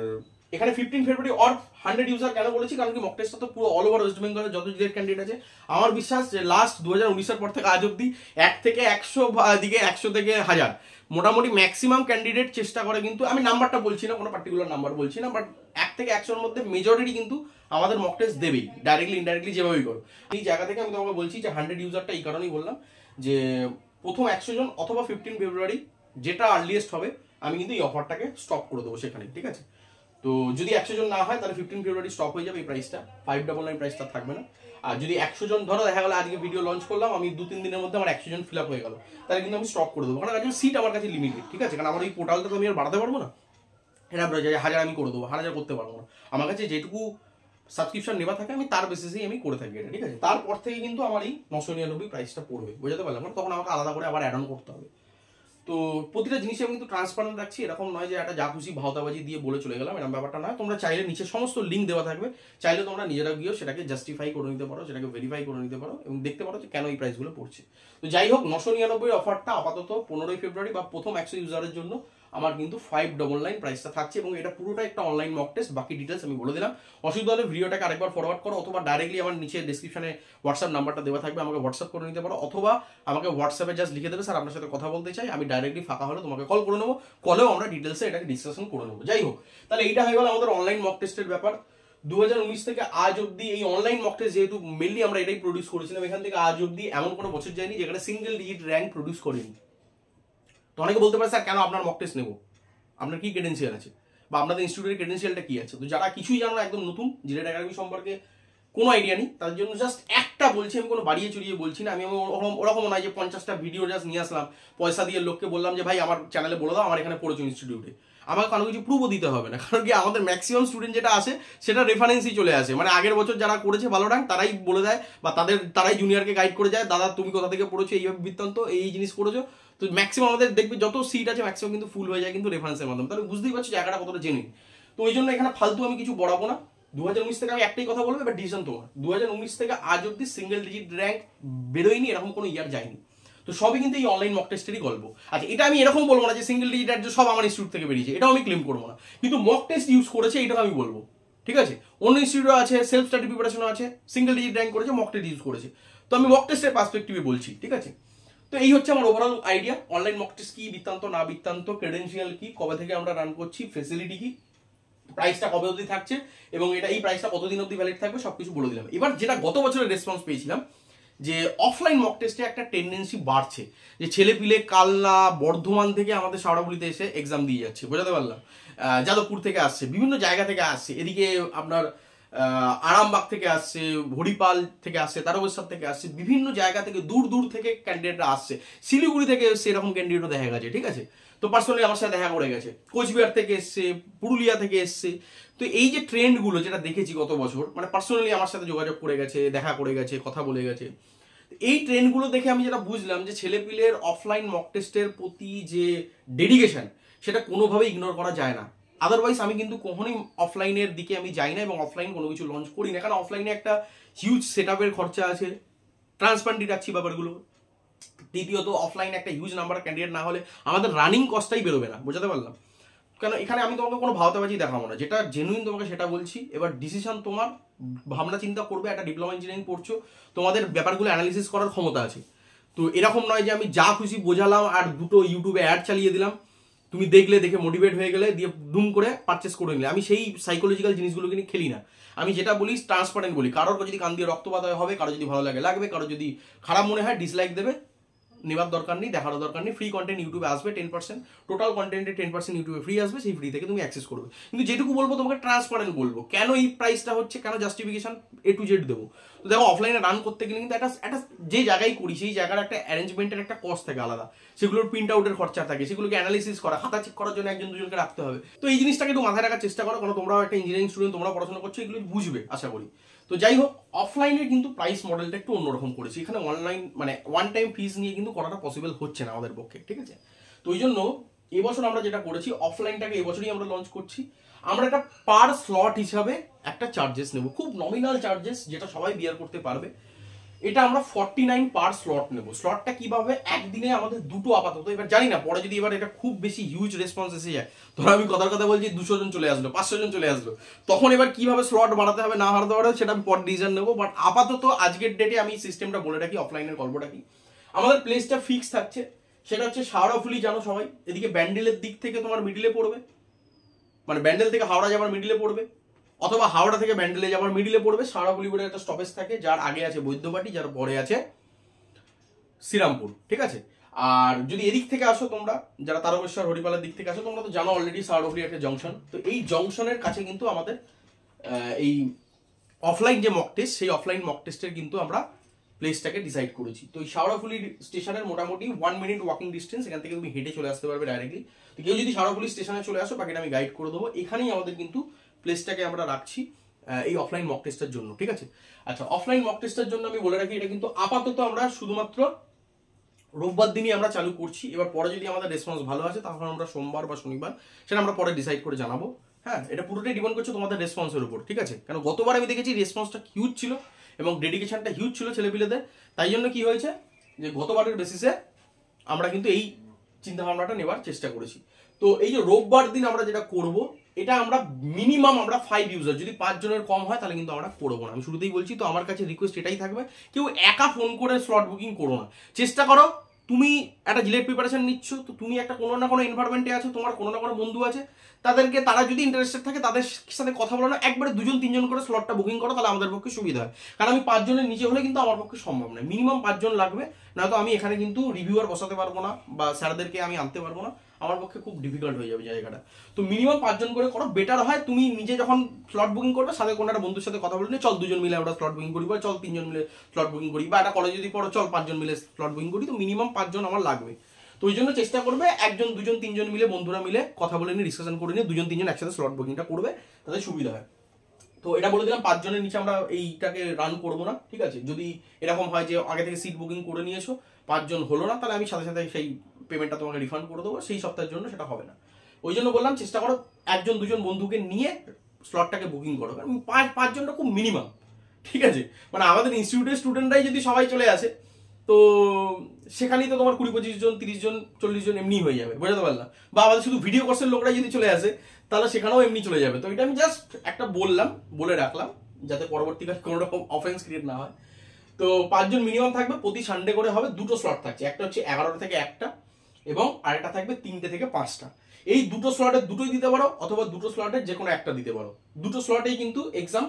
এখানে 15 ফেব্রুয়ারি অর 100 ইউজার কেন বলেছি, কারণ কি মক টেস্টটা তো পুরো অল ওভার ওয়েস্ট বেঙ্গলের যত ডিলেট ক্যান্ডিডেট আছে, আমার বিশ্বাস যে লাস্ট 2019-এর পর থেকে আজ অব্দি 1 থেকে 100 দিকে 100 থেকে 1000 মোটামুটি ম্যাক্সিমাম ক্যান্ডিডেট চেষ্টা করে, কিন্তু আমি নাম্বারটা বলছি না, কোনো পার্টিকুলার নাম্বার বলছি না, বাট 1 থেকে 100-এর মধ্যে মেজরিটি কিন্তু আমাদের মক টেস্ট দেবেই, ডাইরেক্টলি ইনডাইরেক্টলি যেভাবেই করো। এই জায়গা থেকে আমি তোমাকে বলছি যে 100 ইউজারটা এই কারণেই বললাম যে প্রথম 100 জন অথবা 15 ফেব্রুয়ারি যেটা আর্লিয়েস্ট হবে, আমি কিন্তু এই অফারটাকে স্টপ করে দেবো সেখানে, ঠিক আছে? তো যদি 100 জন না হয়, তাহলে 15 ফেব্রুয়ারি স্টপ হয়ে যাবে এই প্রাইসটা, 599 প্রাইসটা থাকবে না। আর যদি 100 জন ধরো দেখা গেলো আজকে ভিডিও লঞ্চ করলাম, আমি 2-3 দিনের মধ্যে আমার 100 জন ফিল আপ হয়ে গেল, তাহলে কিন্তু আমি স্টপ করে দেবো, কারণ আজকে সিট আমার কাছে লিমিটেড, ঠিক আছে? কারণ আমার এই পোর্টালটা তো আমি আর বাড়াতে পারবো না, এটা 1000 আমি করে দেবো, 1000 করতে পারবো না। আমার কাছে যেটুকু সাবস্ক্রিপশন নেওয়া থাকে আমি তার বেসিসেই আমি করে থাকি এটা, ঠিক আছে। তারপর থেকে কিন্তু আমার এই 999 প্রাইসটা পড়বে, বোঝাতে পারলাম, মানে তখন আমাকে আলাদা করে আবার অ্যাড অন করতে হবে। তো প্রতিটা জিনিসে আমি কিন্তু ট্রান্সপারেন্ট রাখছি, এরকম নয় যে একটা যা খুশি ভাওতাবাজি দিয়ে বলে চলে গেলাম, এরকম ব্যাপারটা নয়। তোমরা চাইলে নিচে সমস্ত লিঙ্ক দেওয়া থাকবে, চাইলে তোমরা নিজেরা গিয়েও সেটাকে জাস্টিফাই করে নিতে পারো, সেটাকে ভেরিফাই করে নিতে পারো এবং দেখতে পারো যে কেন এই প্রাইসগুলো পড়ছে। তো যাই হোক, 999 অফারটা আপাতত 15ই ফেব্রুয়ারি বা প্রথম 100 ইউজারের জন্য আমার কিন্তু 599 প্রাইসটা থাকছে এবং এটা পুরোটা একটা অনলাইন মক টেস্ট। বাকি ডিটেলস আমি বলে দিলাম। অসুবিধা হলে ভিডিওটাকে আরেকবার ফরওয়ার্ড করো, অথবা ডাইরেক্টলি আমার নিচে ডেসক্রিপশনে হোয়াটসঅ্যাপ নাম্বারটা দেওয়া থাকবে, আমাকে হোয়াটসঅ্যাপ করে নিতে পারো, অথবা আমাকে হোয়াটসঅ্যাপে জাস্ট লিখে দেবে স্যার আপনার সাথে কথা বলতে চাই, আমি ডাইরেক্টলি ফাঁকা হলে তোমাকে কল করে নেবো, কলেও আমরা ডিটেলসে এটাকে ডিসকাশন করে নেবো। যাই হোক, তাহলে এইটা হয়ে গেল আমাদের অনলাইন মক টেস্টের ব্যাপার। 2019 থেকে আজ অব্দি এই অনলাইন মক টেস্ট যেহেতু মেনলি আমরা এটাই প্রডিউস করেছিলাম, এখান থেকে আজ অব্দি এমন কোনো বছর যায়নি যেখানে সিঙ্গেল ডিজিট র্যাঙ্ক প্রডিউস করিনি। তো অনেকে বলতে পারে স্যার কেন আপনার মক টেস্ট নেবো, আপনার কি ক্রেডেন্সিয়াল আছে বা আপনাদের ইনস্টিটিউটের ক্রেডেন্সিয়ালটা কি আছে। তো যারা কিছুই জানো না, একদম নতুন, জিলেট একাডেমি সম্পর্কে কোনো আইডিয়া নেই, তার জন্য জাস্ট একটা বলছি, আমি কোনো বাড়িয়ে চড়িয়ে বলছি না। আমি ওরকম নয় যে 50টা ভিডিও জাস্ট নিয়ে আসলাম, পয়সা দিয়ে লোককে বললাম যে ভাই আমার চ্যানেলে বলে দাও আমার এখানে পড়েছো ইনস্টিটিউটে, আমাকে কোনো কিছু প্রুফও দিতে হবে না। কারণ কি আমাদের ম্যাক্সিমাম স্টুডেন্ট যেটা আসে সেটা রেফারেন্সই চলে আসে, মানে আগের বছর যারা করেছে ভালো র্যাঙ্ক তারাই বলে দেয় বা তারাই জুনিয়রকে গাইড করে যায়, দাদা তুমি কোথা থেকে পড়েছো, এইভাবে বৃত্তান্ত এই জিনিস করেছো। তো ম্যাক্সিমাম আমাদের দেখবে যত সিট আছে ম্যাক্সিমাম কিন্তু ফুল হয়ে যায় কিন্তু রেফারেন্সের মাধ্যমে। তাহলে বুঝতেই পারছি জায়গাটা কতটা জেনুইন। তো ওই জন্য এখানে ফালতু আমি কিছু বড়াবো না। 2019 থেকে আমি একটাই কথা বলবো, এবার ডিসিশন তোমার। 2019 থেকে আজ অব্দি সিঙ্গেল ডিজিট র্যাঙ্ক বেরোয়নি, এরকম কোনো ইয়ার যায়নি। তো সবই কিন্তু এই অনলাইন মক টেস্টেরই গল্প। আচ্ছা, এটা আমি এরকম বলবো না যে সিঙ্গেল ডিজিট র্যাঙ্ক সব আমার ইনস্টিটিউট থেকে বেরিয়েছে, এটাও আমি ক্লেম করবো না, কিন্তু মক টেস্ট ইউজ করেছে এটাও আমি বলবো, ঠিক আছে। অন্য ইনস্টিটিউটও আছে, সেলফ স্টাডি প্রিপারেশনও আছে, সিঙ্গেল ডিজিট র্যাঙ্ক করেছে, মক টেস্ট ইউজ করেছে। তো আমি মক টেস্টের পার্সপেক্টিভে বলছি, ঠিক আছে। তো এই হচ্ছে আমার overall idea, online mock test কি, বৃত্তান্ত না বৃত্তান্ত, ক্রেডেন্সিয়াল কি, কবে থেকে আমরা রান করছি, ফেসিলিটি কি, প্রাইসটা কবে অবধি থাকছে এবং এটা এই প্রাইসটা কতদিন অবধি ভ্যালিড থাকবে সবকিছু বলে দিলাম। এবার যেটা গত বছরের রেসপন্স পেয়েছিলাম যে অফলাইন মক টেস্টে একটা টেন্ডেন্সি বাড়ছে, যে ছেলে পিলে কালনা বর্ধমান থেকে আমাদের শাওড়াফুলিতে এসে এক্সাম দিয়ে যাচ্ছে, বোঝাতে পারলাম, যাদবপুর থেকে আসছে, বিভিন্ন জায়গা থেকে আসছে, এদিকে আপনার আরামবাগ থেকে আসছে, হরিপাল থেকে আসছে, তারকেশ্বর থেকে আসছে, বিভিন্ন জায়গা থেকে দূর দূর থেকে ক্যান্ডিডেটরা আসছে, শিলিগুড়ি থেকে এসছে, এরকম ক্যান্ডিডেটও দেখা গেছে, ঠিক আছে। তো পার্সোনালি আমার সাথে দেখা করে গেছে, কোচবিহার থেকে এসছে, পুরুলিয়া থেকে এসছে। তো এই যে ট্রেন্ডগুলো যেটা দেখেছি গত বছর, মানে পার্সোনালি আমার সাথে যোগাযোগ করে গেছে, দেখা করে গেছে, কথা বলে গেছে, এই ট্রেন্ডগুলো দেখে আমি যেটা বুঝলাম যে ছেলেপিলের অফলাইন মক টেস্টের প্রতি যে ডেডিকেশন সেটা কোনোভাবেই ইগনোর করা যায় না। আদারওয়াইজ আমি কিন্তু কখনোই অফলাইনের দিকে আমি যাই না এবং অফলাইন কোনো কিছু লঞ্চ করি না, কারণ অফলাইনে একটা হিউজ সেট আপের খরচা আছে, ট্রান্সপারেন্টলি রাখছি ব্যাপারগুলো। দ্বিতীয়ত অফলাইনে একটা হিউজ নাম্বার ক্যান্ডিডেট না হলে আমাদের রানিং কস্টটাই বেরোবে না, বোঝাতে পারলাম। কেন এখানে আমি তোমাকে কোনো ভাওতাবাজি দেখাবো না, যেটা জেনুইন তোমাকে সেটা বলছি। এবার ডিসিশন তোমার, ভাবনা চিন্তা করবে, একটা ডিপ্লোমা ইঞ্জিনিয়ারিং পড়ছো, তোমাদের ব্যাপারগুলো অ্যানালিসিস করার ক্ষমতা আছে। তো এরকম নয় যে আমি যা খুশি বোঝালাম আর দুটো ইউটিউবে অ্যাড চালিয়ে দিলাম, তুমি দেখলে, দেখে মোটিভেট হয়ে গেলে, দিয়ে দুম করে পারচেস করে নিলে। আমি সেই সাইকোলজিক্যাল জিনিসগুলোকে নিয়ে খেলি না। আমি যেটা বলি ট্রান্সপারেন্ট বলি, কারোর যদি কান দিয়ে রক্তপাত হবে, কারো যদি ভালো লাগে লাগবে, কারো যদি খারাপ মনে হয় ডিসলাইক দেবে, নেবার দরকার নেই, দেখারও দরকার নেই। ফ্রি কন্টেন্ট ইউটিউবে আসবে 10%, টোটাল কন্টেন্টের 10% ইউটিউবে ফ্রি আসবে, সেই ফ্রি থেকে তুমি অ্যাক্সেস করবে। কিন্তু যেটুকু বলবো তোমাকে ট্রান্সপারেন্ট বলবো, কেন এই প্রাইসটা হচ্ছে, কেন জাস্টিফিকেশন A to Z দেবো। তো দেখো অফলাইনে রান করতে গেলে কিন্তু একটা যে জায়গায় করি সেই জায়গার একটা অ্যারেঞ্জমেন্টের একটা কস্ট থাকে আলাদা, সেগুলোর প্রিন্ট আউটের খরচা থাকে, সেগুলোকে অ্যানালিসিস করা, খাতা চেক করার জন্য একজন দুজনকে রাখতে হবে। তো এই জিনিসটাকে একটু মাথায় রাখার চেষ্টা করো, কারণ তোমরাও একটা ইঞ্জিনিয়ারিং স্টুডেন্ট, তোমরা পড়াশোনা করছো, এগুলো বুঝবে আশা করি। তো যাই হোক, অফলাইনের কিন্তু প্রাইস মডেলটা একটু অন্যরকম করেছি, এখানে অনলাইন মানে ওয়ান টাইম ফিস নিয়ে কিন্তু করাটা পসিবল হচ্ছে না আমাদের পক্ষে, ঠিক আছে। তো ওই জন্য এবছর আমরা যেটা করেছি, অফলাইনটাকে এবছরই আমরা লঞ্চ করছি। আমরা একটা পার স্লট হিসাবে একটা চার্জেস নেব, খুব নমিনাল চার্জেস, যেটা সবাই বিয়ার করতে পারবে। এটা আমরা 49 পার স্লট নেব। স্লটটা কিভাবে, একদিনে আমাদের দুটো আপাতত, এবার জানি না পরে যদি এবার এটা খুব বেশি হিউজ রেসপন্স এসে যায়, ধরো আমি কথার কথা বলছি 200 জন চলে আসলো, 500 জন চলে আসলো, তখন এবার কিভাবে স্লট বাড়াতে হবে না বাড়াতে হবে সেটা আমি পর ডিসিশন নেবো। বাট আপাতত আজকের ডেটে আমি সিস্টেমটা বলে রাখি, অফলাইনের গল্পটা কি। আমাদের প্লেসটা ফিক্স থাকছে, সেটা হচ্ছে শাওড়াফুলি, জানো সবাই, এদিকে ব্যান্ডেলের দিক থেকে তোমার মিডিলে পড়বে, মানে ব্যান্ডেল থেকে হাওড়া যাবার মিডিলে পড়বে, অথবা হাওড়া থেকে ব্যান্ডেলে যাবার মিডিলে পড়বে। শাওড়াফুলি বলে একটা স্টপেজ থাকে, যার আগে আছে বৈদ্যবাটি, যার পরে আছে শ্রীরামপুর, ঠিক আছে। আর যদি এদিক থেকে আসো তোমরা, যারা তারকেশ্বর হরিপালের দিক থেকে আসো, তোমরা তো জানো অলরেডি শাওড়াফুলি একটা জংশন। তো এই জংশনের কাছে কিন্তু আমাদের এই অফলাইন যে মক টেস্ট, সেই অফলাইন মক টেস্টের কিন্তু আমরা প্লেসটাকে ডিসাইড করেছি। তো এই শাওড়াফুলি স্টেশনের মোটামুটি 1 মিনিট ওয়াকিং ডিস্টেন্স, এখান থেকে তুমি হেঁটে চলে আসতে পারবে ডাইরেক্টলি। তো কেউ যদি শাওড়াফুলি স্টেশনে চলে আসো, বাকিটা আমি গাইড করে দেবো। এখানেই আমাদের কিন্তু প্লেসটাকে আমরা রাখছি। এই অফলাইন মক টেস্টের জন্য, ঠিক আছে। আচ্ছা, অফলাইন মক টেস্টের জন্য আমি বলে রাখি এটা কিন্তু আপাতত আমরা শুধুমাত্র রোববার দিনই আমরা চালু করছি। এবার পরে যদি আমাদের রেসপন্স ভালো আছে তাহলে আমরা সোমবার বা শনিবার সেটা আমরা পরে ডিসাইড করে জানাবো। হ্যাঁ, এটা পুরোটাই ডিপেন্ড করছে তোমাদের রেসপন্সের উপর, ঠিক আছে। কারণ গতবার আমি দেখেছি রেসপন্সটা হিউজ ছিল এবং ডেডিকেশনটা হিউজ ছিল ছেলেপিলেদের, তাই জন্য কি হয়েছে যে গতবারের বেসিসে আমরা কিন্তু এই চিন্তাভাবনাটা নেওয়ার চেষ্টা করেছি। তো এই যে রোববার দিন আমরা যেটা করব, এটা আমরা মিনিমাম আমরা 5 ইউজার, যদি 5 জনের কম হয় তাহলে কিন্তু আমরা করবো না। আমি শুরুতেই বলছি, তো আমার কাছে রিকোয়েস্ট এটাই থাকবে, কেউ একা ফোন করে স্লট বুকিং করো না। চেষ্টা করো, তুমি একটা জিলেট প্রিপারেশন নিচ্ছ, তো তুমি একটা কোনো না কোনো এনভায়রনমেন্টে আছো, তোমার কোনো না কোনো বন্ধু আছে, তারা যদি ইন্টারেস্টেড থাকে তাদের সাথে কথা বলো না, একবারে 2-3 জন করে স্লটটা বুকিং করো, তাহলে আমাদের পক্ষে সুবিধা হয়। কারণ আমি 5 জনের নিচে হলে কিন্তু আমার পক্ষে সম্ভব নয়, মিনিমাম 5 জন লাগবে, নয়তো আমি এখানে কিন্তু রিভিউয়ার বসাতে পারবো না বা স্যারদেরকে আমি আনতে পারবো না, আমার পক্ষে খুব ডিফিকাল্ট হয়ে যাবে জায়গাটা। তো মিনিমাম 5 জন করে করো, বেটার হয়। তুমি নিজে যখন স্লট বুকিং করবে, সাথে কোনো একটা বন্ধুর সাথে কথা বলে নিয়ে, চল 2 জন মিলে আমরা স্লট বুকিং করি, বা চল 3 জন মিলে স্লট বুকিং করি, বা একটা কলেজে যদি পড়ো চল 5 জন মিলে স্লট বুকিং করি। তো মিনিমাম 5 জন আমার লাগবে। তো ওই জন্য চেষ্টা করবে 1 জন 2 জন 3 জন মিলে, বন্ধুরা মিলে কথা বলে নিয়ে, ডিসকাশন করে নিয়ে 2 জন 3 জন একসাথে স্লট বুকিংটা করবে, তাদের সুবিধা হয়। তো এটা বলে দিলাম, 5 জনের নিচে আমরা এইটাকে রান করবো না, ঠিক আছে। যদি এরকম হয় যে আগে থেকে সিট বুকিং করে নিয়েছো, 5 জন হলো না, তাহলে আমি সাথে সাথে সেই পেমেন্টটা তোমাকে রিফান্ড করে দেবো, সেই সপ্তাহের জন্য সেটা হবে না। ওই জন্য বললাম চেষ্টা করো 1 জন 2 জন বন্ধুকে নিয়ে স্লটটাকে বুকিং করো, কারণ 5 জনটা খুব মিনিমাম, ঠিক আছে। মানে আমাদের ইনস্টিটিউটের স্টুডেন্টরাই যদি সবাই চলে আসে, তো সেখানেই তো তোমার 20-25 জন 30 জন 40 জন এমনি হয়ে যাবে, বুঝতে পারলাম। বা আমাদের শুধু ভিডিও কোর্সের লোকরাই যদি চলে আসে, তাহলে সেখানেও এমনি চলে যাবে। তো এটা আমি জাস্ট একটা বলে রাখলাম, যাতে পরবর্তীকালে কোনো রকম অফেন্স ক্রিয়েট না হয়। তো 5 জন মিনিমাম থাকবে, প্রতি সানডে করে হবে, 2টো স্লট থাকছে, একটা হচ্ছে 11টা থেকে 1টা এবং আরেকটা থাকবে 3টে থেকে 5টা। এই 2টো স্লটের দুটোই দিতে পারো, অথবা 2টো স্লটের যে কোনো একটা দিতে পারো। 2টো স্লটেই কিন্তু এক্সাম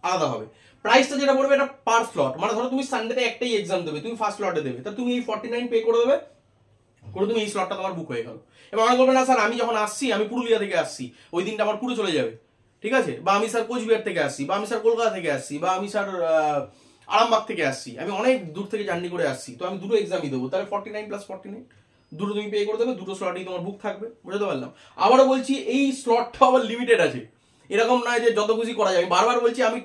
আলাদা হবে। প্রাইসটা যেটা পড়বে এটা পার স্লট, মানে ধরো তুমি সানডেতে একটাই এক্সাম দেবে, তুমি ফার্স্ট স্লটে দেবে, তা তুমি এই 49 পে করে দেবে, করে তুমি এই স্লটটা তোমার বুক হয়ে গেল। এবং অনেক বলবে না স্যার আমি যখন আসছি, আমি পুরুলিয়া থেকে আসছি, ওই দিনটা আমার পুরো চলে যাবে, ঠিক আছে। বা আমি স্যার কোচবিহার থেকে আসছি, বা আমি স্যার কলকাতা থেকে আসছি, বা আমি স্যার আরামবাগ থেকে আসছি, আমি অনেক দূর থেকে জার্নি করে আসছি, তো আমি 2টো এক্সামই দেবো, তাহলে 49 + 49 দুটো তুমি পে করে দেবে, 2টো স্লটই তোমার বুক থাকবে, বুঝতে পারলাম। আবারও বলছি, এই স্লটটা আবার লিমিটেড আছে, এরকম নয় যে যত খুশি করা যায়। আমি বারবার বলছি, আমি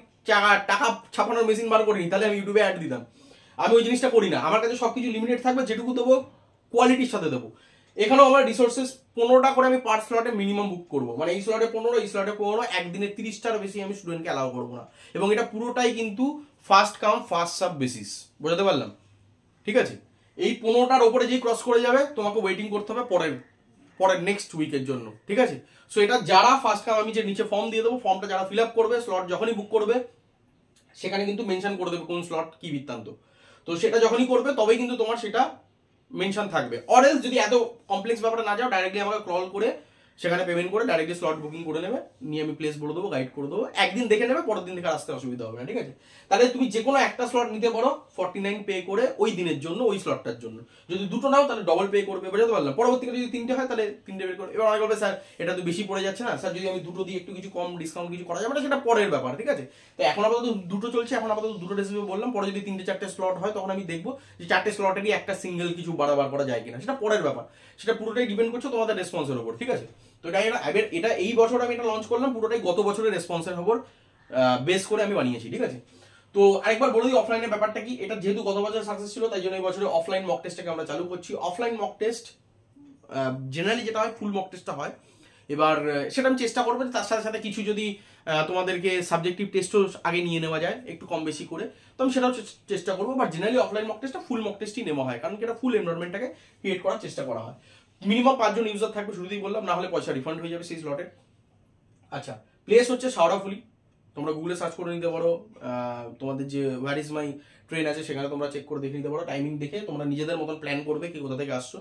টাকা ছাপানোর মেশিন বার করিনি, তাহলে আমি ইউটিউবে অ্যাড দিতাম, আমি ওই জিনিসটা করি না। আমার কাছে সবকিছু লিমিটেড থাকবে, যেটুকু দেবো কোয়ালিটির সাথে দেবো। এখানেও আমার রিসোর্সেস 15টা করে আমি পার স্লটে মিনিমাম বুক করবো, মানে এই স্লটে 15, এই স্লটে 15, একদিনে 30টার বেশি আমি স্টুডেন্টকে অ্যালাউ করবো না। এবং এটা পুরোটাই কিন্তু first come first serve basis, বুঝতে পারলাম, ঠিক আছে। এই 15টার ওপরে যেই ক্রস করে যাবে, তোমাকে ওয়েটিং করতে হবে পরের নেক্সট উইকের জন্য, ঠিক আছে। সো এটা যারা ফার্স্ট কাম, আমি যে নিচে ফর্ম দিয়ে দেবো, ফর্মটা যারা ফিল আপ করবে, স্লট যখনই বুক করবে সেখানে কিন্তু মেনশন করে দেবে কোন স্লট কি বৃত্তান্ত। তো সেটা যখনই করবে তবেই কিন্তু তোমার সেটা মেনশন থাকবে। অরেলস যদি এত কমপ্লেক্স ব্যাপারে না যাও, ডাইরেক্টলি আমাকে কল করে সেখানে পেমেন্ট করে ডাইরেক্টলি স্লট বুকিং করে নেবে, নিয়ে আমি প্লেস বলে দেবো, গাইড করে দেবো, একদিন দেখে নেবে, পরের দিন থেকে আসতে অসুবিধা হবে না, ঠিক আছে। তাহলে তুমি যে কোনো একটা স্লট নিতে পারো 49 পে করে ওই দিনের জন্য, ওই স্লটটার জন্য। যদি দুটো নাও তাহলে ডবল পে করবে, বুঝতে পারলাম। পরবর্তীকালে যদি 3টে হয় তাহলে 3টে পে করবে। এবার অনেক বলবে স্যার এটা তো বেশি পড়ে যাচ্ছে না স্যার, যদি আমি দুটো দিয়ে একটু কিছু কম ডিসকাউন্ট কিছু করা যাবে না, সেটা পরের ব্যাপার, ঠিক আছে। তো এখন আপাতত দুটো চলছে, এখন আপাতত দুটো রেসিপি বললাম, পরে যদি 3টে-4টে স্লট হয় তখন আমি দেখবো যে 4টে স্লটেরই একটা সিঙ্গেল কিছু বাড়াবার করা যায় কিনা, সেটা পরের ব্যাপার। সেটা পুরোটাই ডিপেন্ড করছে তোমাদের রেসপন্সের উপর, ঠিক আছে। তো এটা এই বছর আমি এটা লঞ্চ করলাম, পুরোটাই গত বছরের রেসপন্সের উপর বেস করে আমি বানিয়েছি, ঠিক আছে। তো আরেকবার বলে দিই অফলাইনের ব্যাপারটা কি। এটা যেহেতু গত বছর সাকসেস ছিল, তাই জন্য এই বছরে অফলাইন মক টেস্টটাকে আমরা চালু করছি। অফলাইন মক টেস্ট জেনারেলি যেটা হয় ফুল মক টেস্টটা হয়। এবার সেটা আমি চেষ্টা করবো তার সাথে সাথে কিছু যদি তোমাদেরকে সাবজেক্টিভ টেস্টও আগে নিয়ে নেওয়া যায় একটু কম বেশি করে, তো আমি সেটাও চেষ্টা করবো। বাট জেনারেলি অফলাইন মক টেস্টটা ফুল মক টেস্টই নেওয়া হয়, কারণ এটা ফুল এনভায়রনমেন্টটাকে ক্রিয়েট করার চেষ্টা করা হয়। মিনিমাম 5 জন ইউজার থাকবে, শুরুতেই বললাম, না হলে পয়সা রিফান্ড হয়ে যাবে সেই স্লটে। আচ্ছা, প্লেস হচ্ছে শাওড়াফুলি, তোমরা গুগলে সার্চ করে নিতে পারো, তোমাদের যে ওয়্যার ইজ মাই ট্রেন আছে সেখানে তোমরা চেক করে দেখে নিতে পারো, টাইমিং দেখে তোমরা নিজেদের মতন প্ল্যান করবে কি কোথা থেকে আসছো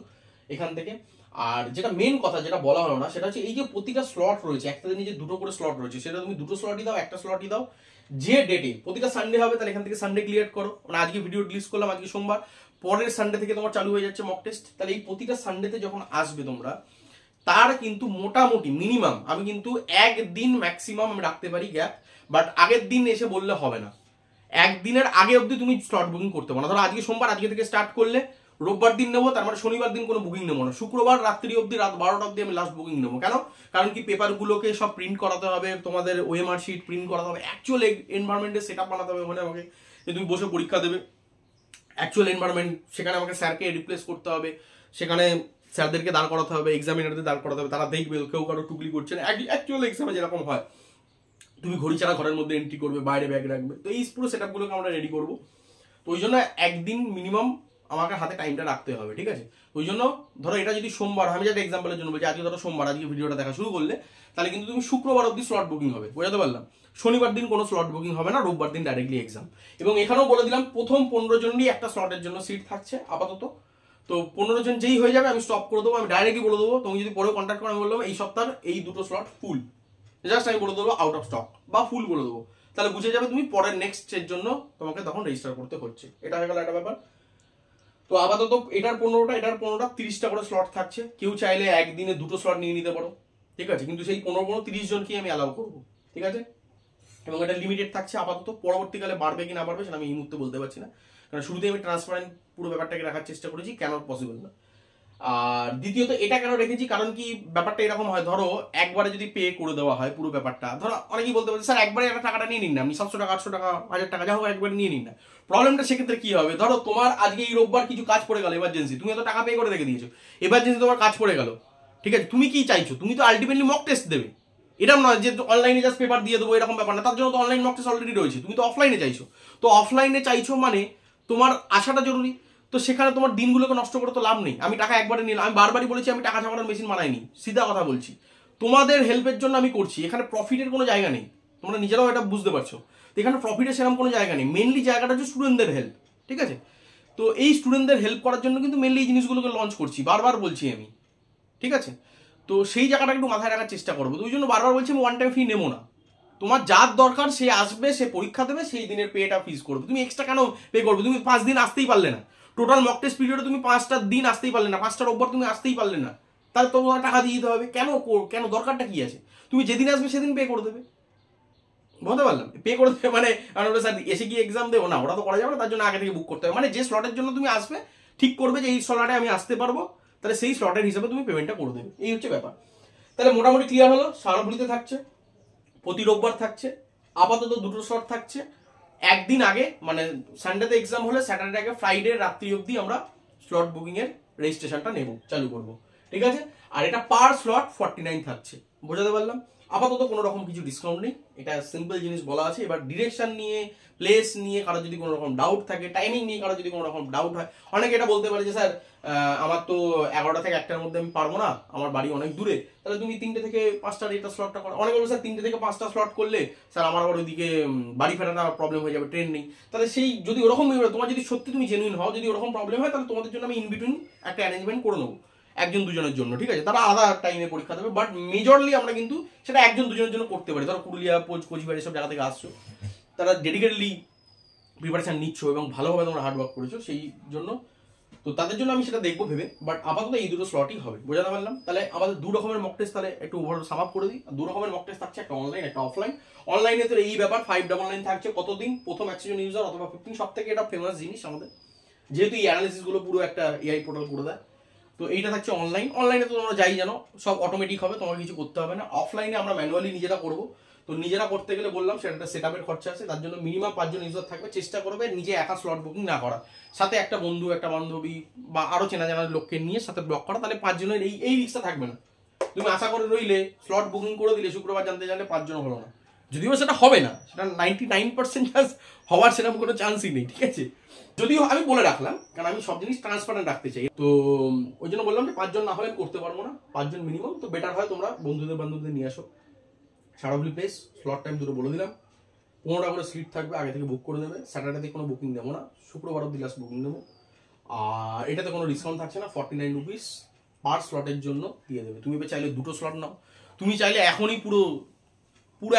এখান থেকে। আর যেটা মেন কথা যেটা বলা হলো না, সেটা হচ্ছে এই যে প্রতিটা স্লট রয়েছে, একটা দিনে যে 2টো করে স্লট রয়েছে, সেটা তুমি 2টো স্লটই দাও, একটা স্লটই দাও। যে ডেটে প্রতিটা সানডে হবে, তাহলে এখান থেকে সানডে ক্লিয়ার করো, মানে আজকে ভিডিও রিলিজ করলাম, আজকে সোমবার, পরের সানডে থেকে তোমার চালু হয়ে যাচ্ছে মক টেস্ট। তাহলে এই প্রতিটা সানডেতে যখন আসবে তোমরা, তার কিন্তু মোটামুটি মিনিমাম আমি কিন্তু একদিন ম্যাক্সিমাম আমি রাখতে পারি গ্যাপ, বাট আগের দিন এসে বললে হবে না। একদিনের আগে অবধি তুমি স্লট বুকিং করতে পারো না। ধরো আজকে সোমবার, আজকে থেকে স্টার্ট করলে রোববার দিন নেবো, তার মানে শনিবার দিন কোনো বুকিং নেবো না, শুক্রবার রাত্রি অবধি, রাত 12টা অবধি আমি লাস্ট বুকিং নেবো। কেন? কারণ কি পেপারগুলোকে সব প্রিন্ট করাতে হবে, তোমাদের ওএমআর শিট প্রিন্ট করাতে হবে, অ্যাকচুয়াল এনভায়রনমেন্টের সেট আপ বানাতে হবে ওখানে আমাকে, যে তুমি বসে পরীক্ষা দেবে অ্যাকচুয়াল এনভায়রনমেন্ট, সেখানে আমাকে স্যারকে রিপ্লেস করতে হবে, সেখানে স্যারদেরকে দাঁড় করাতে হবে, এক্সামিনারদের দাঁড় করাতে হবে, তারা দেখবে কেউ কারো টুকলি করছে না, অ্যাকচুয়াল এক্সামে যেরকম হয়। তুমি ঘড়ি ছাড়া ঘরের মধ্যে এন্ট্রি করবে, বাইরে ব্যাগ রাখবে, তো এই পুরো সেট আপগুলোকে আমরা রেডি করবো। তো ওই জন্য একদিন মিনিমাম আমাকে হাতে টাইমটা রাখতে হবে, ঠিক আছে? ওই জন্য ধরো এটা যদি সোমবার, আমি যেটা এক্সাম্পলের জন্য বলছি, আজকে ধরো সোমবার, আজকে ভিডিওটা দেখা শুরু করলে, তাহলে কিন্তু তুমি শুক্রবার অবধি স্লট বুকিং হবে, বোঝাতে পারলাম? শনিবার দিন কোনো স্লট বুকিং হবে না, রোববার দিন ডাইরেক্টলি এক্সাম। এবং এখানেও বলে দিলাম প্রথম 15 জনেরই একটা স্লটের জন্য সিট থাকছে আপাতত। তো 15 জন যেই হয়ে যাবে আমি স্টপ করে দেবো, আমি ডাইরেক্টলি বলে দেবো, তুমি যদি পরেও কন্ট্যাক্ট করো আমি বললাম এই সপ্তাহের এই 2টো স্লট ফুল, জাস্ট আমি বলে দেবো আউট অফ স্টক বা ফুল বলে দেবো, তাহলে বুঝে যাবে তুমি পরের নেক্সট এর জন্য তোমাকে তখন রেজিস্টার করতে হচ্ছে। এটা হয়ে গেল একটা ব্যাপার। তো আপাতত এটার 15টা, এটার 15টা, 30টা করে স্লট থাকছে। কেউ চাইলে একদিনে 2টো স্লট নিয়ে নিতে পারো, ঠিক আছে? কিন্তু সেই 15-30 জনকে আমি অ্যালাউ করবো, ঠিক আছে? এবং এটা লিমিটেড থাকছে আপাতত, পরবর্তীকালে বাড়বে কি না বাড়বে সেটা আমি এই মুহূর্তে বলতে পারছি না, কারণ শুরুতেই আমি ট্রান্সপারেন্ট পুরো ব্যাপারটাকে রাখার চেষ্টা করেছি, কেন পসিবল না। আর দ্বিতীয়ত এটা কেন রেখেছি, কারণ কি ব্যাপারটা এরকম হয়, ধরো একবারে যদি পে করে দেওয়া হয় পুরো ব্যাপারটা, ধরো অনেকেই বলতে পারে স্যার একবারে একটা টাকাটা নিয়ে নিন না, আপনি 700 টাকা 800 টাকা 1000 টাকা যা হোক একবারে নিয়ে নিন না। প্রবলেমটা সেক্ষেত্রে কি হবে, ধরো তোমার আজকে এই রোববার কিছু কাজ পড়ে গেল এমার্জেন্সি, তুমি এত টাকা পে করে রেখে দিয়েছো, এমার্জেন্সি তোমার কাজ পড়ে গেল, ঠিক আছে? তুমি কি চাইছো? তুমি তো আলটিমেটলি মক টেস্ট দেবে, এরকম নয় যে অনলাইনে জাস্ট পেপার দিয়ে দেবো এরকম ব্যাপার না, তার জন্য তো অনলাইন মক টেস্ট অলরেডি রয়েছে, তুমি তো অফলাইনে চাইছো। তো অফলাইনে চাইছো মানে তোমার আসাটা জরুরি, তো সেখানে তোমার দিনগুলোকে নষ্ট করে তো লাভ নেই। আমি টাকা একবারে নিলাম, আমি বারবারই বলেছি আমি টাকা ছাপানোর মেশিন বানাইনি, সিধা কথা বলছি, তোমাদের হেল্পের জন্য আমি করছি, এখানে প্রফিটের কোনো জায়গা নেই, তোমরা নিজেরাও এটা বুঝতে পারছো। তো এখানে প্রফিটের সেরকম কোনো জায়গা নেই, মেনলি জায়গাটা হচ্ছে স্টুডেন্টদের হেল্প, ঠিক আছে? তো এই স্টুডেন্টদের হেল্প করার জন্য কিন্তু মেনলি এই জিনিসগুলোকে লঞ্চ করছি, বারবার বলছি আমি, ঠিক আছে? তো সেই জায়গাটা একটু মাথায় রাখার চেষ্টা করবো। তো ওই জন্য বারবার বলছি আমি ওয়ান টাইম ফি নেবো না, তোমার যার দরকার সে আসবে, সে পরীক্ষা দেবে, সেই দিনের পেটা ফিজ করবে। তুমি এক্সট্রা কেন পে করবে? তুমি 5 দিন আসতেই পারলে না, টোটাল মক টেস্ট পিরিয়ডে তুমি 5টা দিন আসতেই পারলে না, 5টা রোববার তুমি আসতেই পারলে না, তাহলে তোমার টাকা দিয়ে দিতে হবে কেন? কেন দরকারটা কি আছে? তুমি যেদিন আসবে সেদিন পে করে দেবে, বলতে পারলাম? পে করে দেবে মানে স্যার এসে কি এক্সাম দেবো না, ওটা তো করা যাবে না, তার জন্য আগে থেকে বুক করতে হবে। মানে যে স্লটের জন্য তুমি আসবে ঠিক করবে যে এই স্লটে আমি আসতে পারবো, তাহলে সেই স্লটের হিসাবে তুমি পেমেন্টটা করে দেবে, এই হচ্ছে ব্যাপার। তাহলে মোটামুটি ক্লিয়ার হলো, সারাবলিতে থাকছে, প্রতি রোববার থাকছে, আপাতত 2টো স্লট থাকছে। একদিন আগে মানে সানডেতে এক্সাম হলে স্যাটারডে আগে ফ্রাইডে রাত্রি অবধি আমরা স্লট বুকিং এর রেজিস্ট্রেশনটা নেব, চালু করব, ঠিক আছে? আর এটা পার স্লট 49 থাকছে, বোঝাতে পারলাম? আপাতত কোনো রকম কিছু ডিসকাউন্ট নেই, এটা সিম্পল জিনিস বলা আছে। এবার ডিরেকশন নিয়ে, প্লেস নিয়ে কারো যদি কোনো রকম ডাউট থাকে, টাইমিং নিয়ে কারো যদি কোনো রকম ডাউট হয়, অনেকে এটা বলতে পারে যে স্যার আমার তো 11টা থেকে 1টার মধ্যে আমি পারবো না, আমার বাড়ি অনেক দূরে, তাহলে তুমি 3টে থেকে 5টার এটা স্লটটা করো। অনেকে বলবে স্যার 3টে থেকে 5টা স্লট করলে স্যার আমার আবার ওইদিকে বাড়ি ফেরাটা প্রবলেম হয়ে যাবে, ট্রেন নেই। তাহলে সেই যদি ওরকম তোমার যদি সত্যি তুমি জেনুইন হও, যদি ওরকম প্রবলেম হয়, তাহলে তোমাদের জন্য আমি ইন বিটুইন একটা অ্যারেঞ্জমেন্ট করে নেবো 1-2 জনের জন্য, ঠিক আছে? তারা আলাদা টাইমে পরীক্ষা দেবে, বাট মেজরলি আমরা কিন্তু সেটা 1-2 জনের জন্য করতে পারি। ধরো পুরুলিয়া, কোচবিহার এসব জায়গা থেকে আসছো, তারা ডেডিকেটলি প্রিপারেশন নিচ্ছ এবং ভালোভাবে তোমরা হার্ড ওয়ার্ক করেছো, সেই জন্য তো তাদের জন্য আমি সেটা দেখবো ভেবে। বাট আপাতত এই 2টো স্লটই হবে, বোঝাতে পারলাম? তাহলে আমাদের 2 রকমের মক টেস্ট, তাহলে একটু ওভার সাম আপ করে দিই। 2 রকমের মক টেস্ট থাকছে, একটা অনলাইন একটা অফলাইন। অনলাইনে তো এই ব্যাপার 599 থাকছে কতদিন, প্রথম 100 জন ইউজার অথবা 15, সব থেকে এটা ফেমাস জিনিস আমাদের, যেহেতু এই অ্যানালিসিস গুলো পুরো একটা এআই পোর্টাল করে দেয়। তো এইটা থাকছে অনলাইন। অনলাইনে তো তোমরা যাই জানো সব অটোমেটিক হবে, তোমাকে কিছু করতে হবে না। অফলাইনে আমরা ম্যানুয়ালি নিজেরা করবো। তো নিজেরা করতে গেলে বললাম সেটা সেট আপের খরচা আছে, তার জন্য মিনিমাম 5 জন ইউজার থাকবে। চেষ্টা করবে নিজে একা স্লট বুকিং না করা, সাথে একটা বন্ধু, একটা বান্ধবী বা আরো চেনা জানার লোককে নিয়ে সাথে ব্লক করা, তাহলে 5 জনের এই রিস্কটা থাকবে না। তুমি আশা করে রইলে স্লট বুকিং করে দিলে, শুক্রবার জানতে 5 জন হলো না, যদিও সেটা হবে না, সেটা 99% হওয়ার সেরকম কোনো চান্সই নেই, ঠিক আছে? যদিও আমি বলে রাখলাম, কারণ আমি সব জিনিস ট্রান্সপারেন্ট রাখতে চাই। তো ওই জন্য বললাম যে 5 জন না হলে করতে পারবো না, 5 জন মিনিমাম। তো বেটার হয় তোমরা বান্ধবদের নিয়ে আসো। সারাবলি প্লেস, স্লট টাইম 2টো বলে দিলাম। 15টা করে সিট থাকবে, আগে থেকে বুক করে দেবে। স্যাটারডেতে কোনো বুকিং নেবো না, শুক্রবার অব্দি লাস্ট বুকিং নেবো। আর এটাতে কোনো ডিসকাউন্ট থাকছে না, 49 রুপিস পার স্লটের জন্য দিয়ে দেবে। তুমি চাইলে 2টো স্লট নাও, তুমি চাইলে এখনই পুরো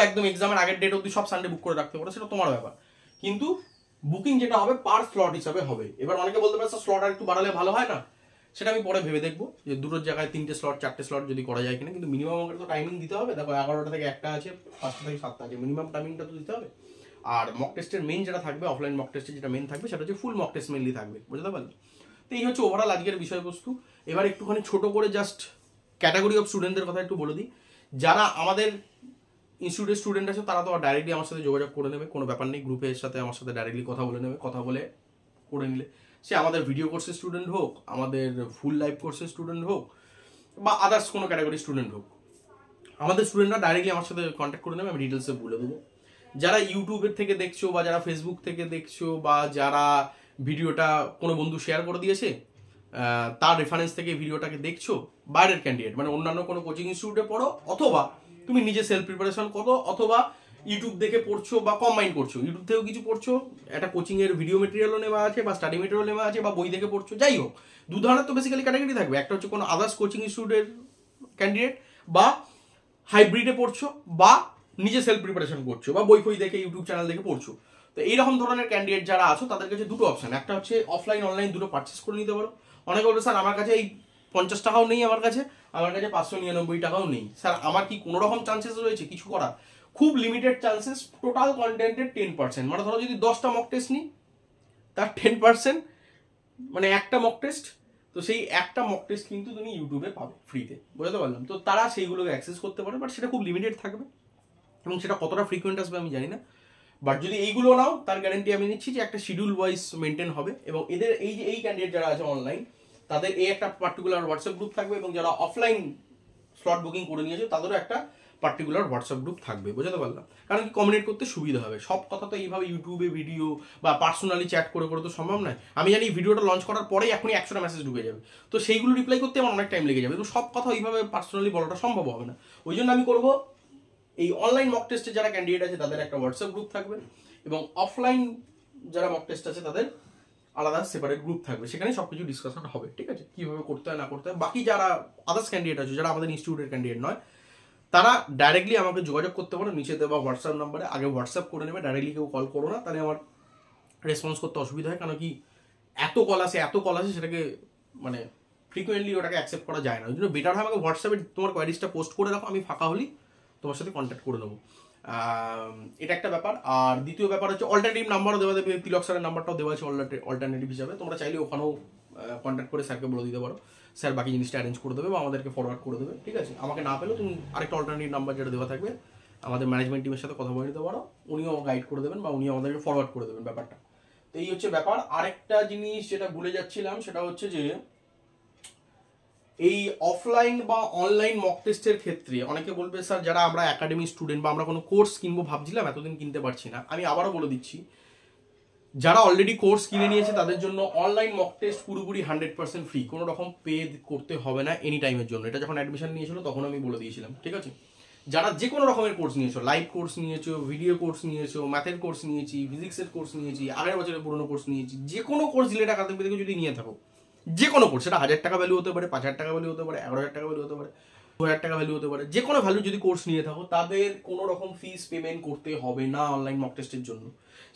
একদম এক্সামের আগের ডেট অব্দি সব সানডে বুক করে রাখতে পারো, সেটা তোমার ব্যাপার। কিন্তু বুকিং যেটা হবে পার স্লট হিসাবে হবে। এবার অনেকে বলতে পারে স্লট আর একটু বাড়ালে ভালো হয় না, সেটা আমি পরে ভেবে দেখবো যে 2টোর জায়গায় 3টে স্লট 4টে স্লট যদি করা যায় কিনা। কিন্তু মিনিমাম আমাকে তো টাইমিং দিতে হবে। দেখো 11টা থেকে 1টা আছে, 5টা থেকে 7টা আছে, মিনিমাম টাইমিংটা তো দিতে হবে। আর মক টেস্টের মেন যেটা থাকবে, অফলাইন মক টেস্টের যেটা মেন থাকবে, সেটা হচ্ছে ফুল মক টেস্ট মেনলি থাকবে, বুঝতে পারলে? তো এই হচ্ছে ওভারঅল আজকের বিষয়বস্তু। এবার একটুখানি ছোট করে জাস্ট ক্যাটাগরি অফ স্টুডেন্টদের কথা একটু বলে দিই। যারা আমাদের ইনস্টিটিউটের স্টুডেন্ট আছে তারা তো ডাইরেক্টলি আমার সাথে যোগাযোগ করে নেবে, কোনো ব্যাপার নেই। গ্রুপের সাথে আমার সাথে ডাইরেক্টলি কথা বলে নেবে, কথা বলে করে নিলে সে আমাদের ভিডিও কোর্সের স্টুডেন্ট হোক, আমাদের ফুল লাইভ কোর্সের স্টুডেন্ট হোক, বা আদার্স কোনো ক্যাটাগরি স্টুডেন্ট হোক, আমাদের স্টুডেন্টরা ডাইরেক্টলি আমার সাথে কন্ট্যাক্ট করে নেবে, আমি ডিটেলসে বলে দেবো। যারা ইউটিউবের থেকে দেখছো বা যারা ফেসবুক থেকে দেখছো বা যারা ভিডিওটা কোনো বন্ধু শেয়ার করে দিয়েছে তার রেফারেন্স থেকে ভিডিওটাকে দেখছো, বাইরের ক্যান্ডিডেট মানে অন্যান্য কোনো কোচিং ইনস্টিটিউটে পড়ো, অথবা তুমি নিজে সেলফ প্রিপারেশন করো, অথবা ইউটিউব দেখে পড়ছো বা কম্বাইন করছো, ইউটিউব থেকেও কিছু পড়ছো, একটা কোচিংয়ের ভিডিও মেটেরিয়ালও নেওয়া আছে বা স্টাডি মেটেরিয়াল নেওয়া আছে বা বই দেখে পড়ছো, যাই হোক দু ধরনের তো বেসিক্যালি ক্যাটাগরি থাকবে। একটা হচ্ছে কোনো আদার্স কোচিং ইনস্টিটিউটের ক্যান্ডিডেট, বা হাইব্রিডে পড়ছো, বা নিজে সেলফ প্রিপারেশন করছো, বা বই ফই দেখে ইউটিউব চ্যানেল দেখে পড়ছো। তো এইরকম ধরনের ক্যান্ডিডেট যারা আছো তাদের কাছে দুটো অপশন, একটা হচ্ছে অফলাইন অনলাইন দুটো পারচেস করে নিতে পারো। অনেকে বলবে স্যার আমার কাছে এই 50 টাকাও নেই, আমার কাছে 599 টাকাও নেই, স্যার আমার কি কোনো রকম চান্সেস রয়েছে কিছু করার? খুব লিমিটেড চান্সেস, টোটাল কন্টেন্টের 10%, মানে ধরো যদি 10টা মক টেস্ট নিই তার 10%, মানে একটা মক টেস্ট, তো সেই একটা মক টেস্ট কিন্তু তুমি ইউটিউবে পাবে ফ্রিতে, বুঝতে পারলাম। তো তারা সেইগুলোকে অ্যাক্সেস করতে পারে, বাট সেটা খুব লিমিটেড থাকবে এবং সেটা কতটা ফ্রিকোয়েন্ট আসবে আমি জানি না। বাট যদি এইগুলো নাও তার গ্যারান্টি আমি নিচ্ছি যে একটা শিডিউল ওয়াইজ মেনটেন হবে। এবং এদের এই যে এই ক্যান্ডিডেট যারা আছে অনলাইন, তাদের এই একটা পার্টিকুলার হোয়াটসঅ্যাপ গ্রুপ থাকবে, এবং যারা অফলাইন স্লট বুকিং করে নিয়েছে তাদেরও একটা পার্টিকুলার হোয়াটসঅ্যাপ গ্রুপ থাকবে, বুঝতে পারলাম। কারণ কি কমিউনিকেট করতে সুবিধা হবে। সব কথা তো এইভাবে ইউটিউবে ভিডিও বা পার্সোনালি চ্যাট করে করে তো সম্ভব নয়। আমি জানি ভিডিওটা লঞ্চ করার পরেই এখনই 100টা মেসেজ ঢুকে যাবে, তো সেইগুলো রিপ্লাই করতে আমার অনেক টাইম লেগে যাবে, তো সব কথা ওইভাবে পার্সোনালি বলাটা সম্ভব হবে না। ওই জন্য আমি করবো এই অনলাইন মক টেস্টে যারা ক্যান্ডিডেট আছে তাদের একটা হোয়াটসঅ্যাপ গ্রুপ থাকবে, এবং অফলাইন যারা মক টেস্ট আছে তাদের আলাদা সেপারেট গ্রুপ থাকবে, সেখানে সবকিছু ডিসকাশন হবে, ঠিক আছে, কিভাবে করতে হয় না করতে হয়। বাকি যারা আদার্স ক্যান্ডিডেট আছে, যারা আমাদের ইনস্টিটিউটের ক্যান্ডিডেট নয়, তারা ডাইরেক্টলি আমাকে যোগাযোগ করতে পারো নিচে দেওয়া হোয়াটসঅ্যাপ নাম্বারে। আগে হোয়াটসঅ্যাপ করে নেবে, ডাইরেক্টলি কেউ কল করো না, তাহলে আমার রেসপন্স করতে অসুবিধা হয়। কারণ কি এত কল আসে সেটাকে মানে ফ্রিকুয়েন্টলি ওটাকে অ্যাকসেপ্ট করা যায় না। ওই জন্য বেটার হয় আমাকে হোয়াটসঅ্যাপে তোমার কোয়ারিজটা পোস্ট করে রাখো, আমি ফাঁকা হলি তোমার সাথে কন্ট্যাক্ট করে নেবো। এটা একটা ব্যাপার। আর দ্বিতীয় ব্যাপার হচ্ছে অল্টারনেটিভ নাম্বারও দেওয়া দেবে, তিলক স্যারের নাম্বারটাও দেওয়া আছে অল্টারনেটিভ হিসাবে, তোমরা চাইলে ওখানেও কন্ট্যাক্ট করে স্যারকে বলে দিতে পারো, স্যার বাকি জিনিসটা অ্যারেঞ্জ করে দেবে বা আমাদেরকে ফরওয়ার্ড করে দেবে, ঠিক আছে। আমাকে না পেলেও তুমি আরেকটা অল্টারনেটিভ নাম্বার যেটা দেওয়া থাকবে আমাদের ম্যানেজমেন্ট টিমের সাথে কথা বলে নিতে পারো, উনিও গাইড করে দেবেন বা উনিও আমাদেরকে ফরওয়ার্ড করে দেবেন ব্যাপারটা। তো এই হচ্ছে ব্যাপার। আরেকটা জিনিস যেটা ভুলে যাচ্ছিলাম সেটা হচ্ছে যে এই অফলাইন বা অনলাইন মক টেস্টের ক্ষেত্রে অনেকে বলবে স্যার যারা আমরা একাডেমি স্টুডেন্ট বা আমরা কোনো কোর্স কিনবো ভাবছিলাম এতদিন কিনতে পারছি না, আমি আবারও বলে দিচ্ছি, যারা অলরেডি কোর্স কিনে নিয়েছে তাদের জন্য অনলাইন মক টেস্ট পুরোপুরি 100% ফ্রি, কোনো রকম পে করতে হবে না এনি টাইমের জন্য। এটা যখন অ্যাডমিশন নিয়েছিল তখন আমি বলে দিয়েছিলাম, ঠিক আছে। যারা যে কোনো রকমের কোর্স নিয়েছো, লাইভ কোর্স নিয়েছো, ভিডিও কোর্স নিয়েছো, ম্যাথের কোর্স নিয়েছি, ফিজিক্সের কোর্স নিয়েছি, আগের বছরের পুরোনো কোর্স নিয়েছি, যে কোনো কোর্স রিলেটেড একাডেমি থেকে যদি নিয়ে থাকো, যে কোনো কোর্স, সেটা 1000 টাকা ভ্যালু হতে পারে, 5000 টাকা ভ্যালু হতে পারে, 11000 টাকা ভ্যালু হতে পারে, 2000 টাকা ভ্যালু হতে পারে, যে কোনো ভ্যালু যদি কোর্স নিয়ে থাকো তাদের কোনো রকম ফিস পেমেন্ট করতে হবে না অনলাইন মক টেস্টের জন্য।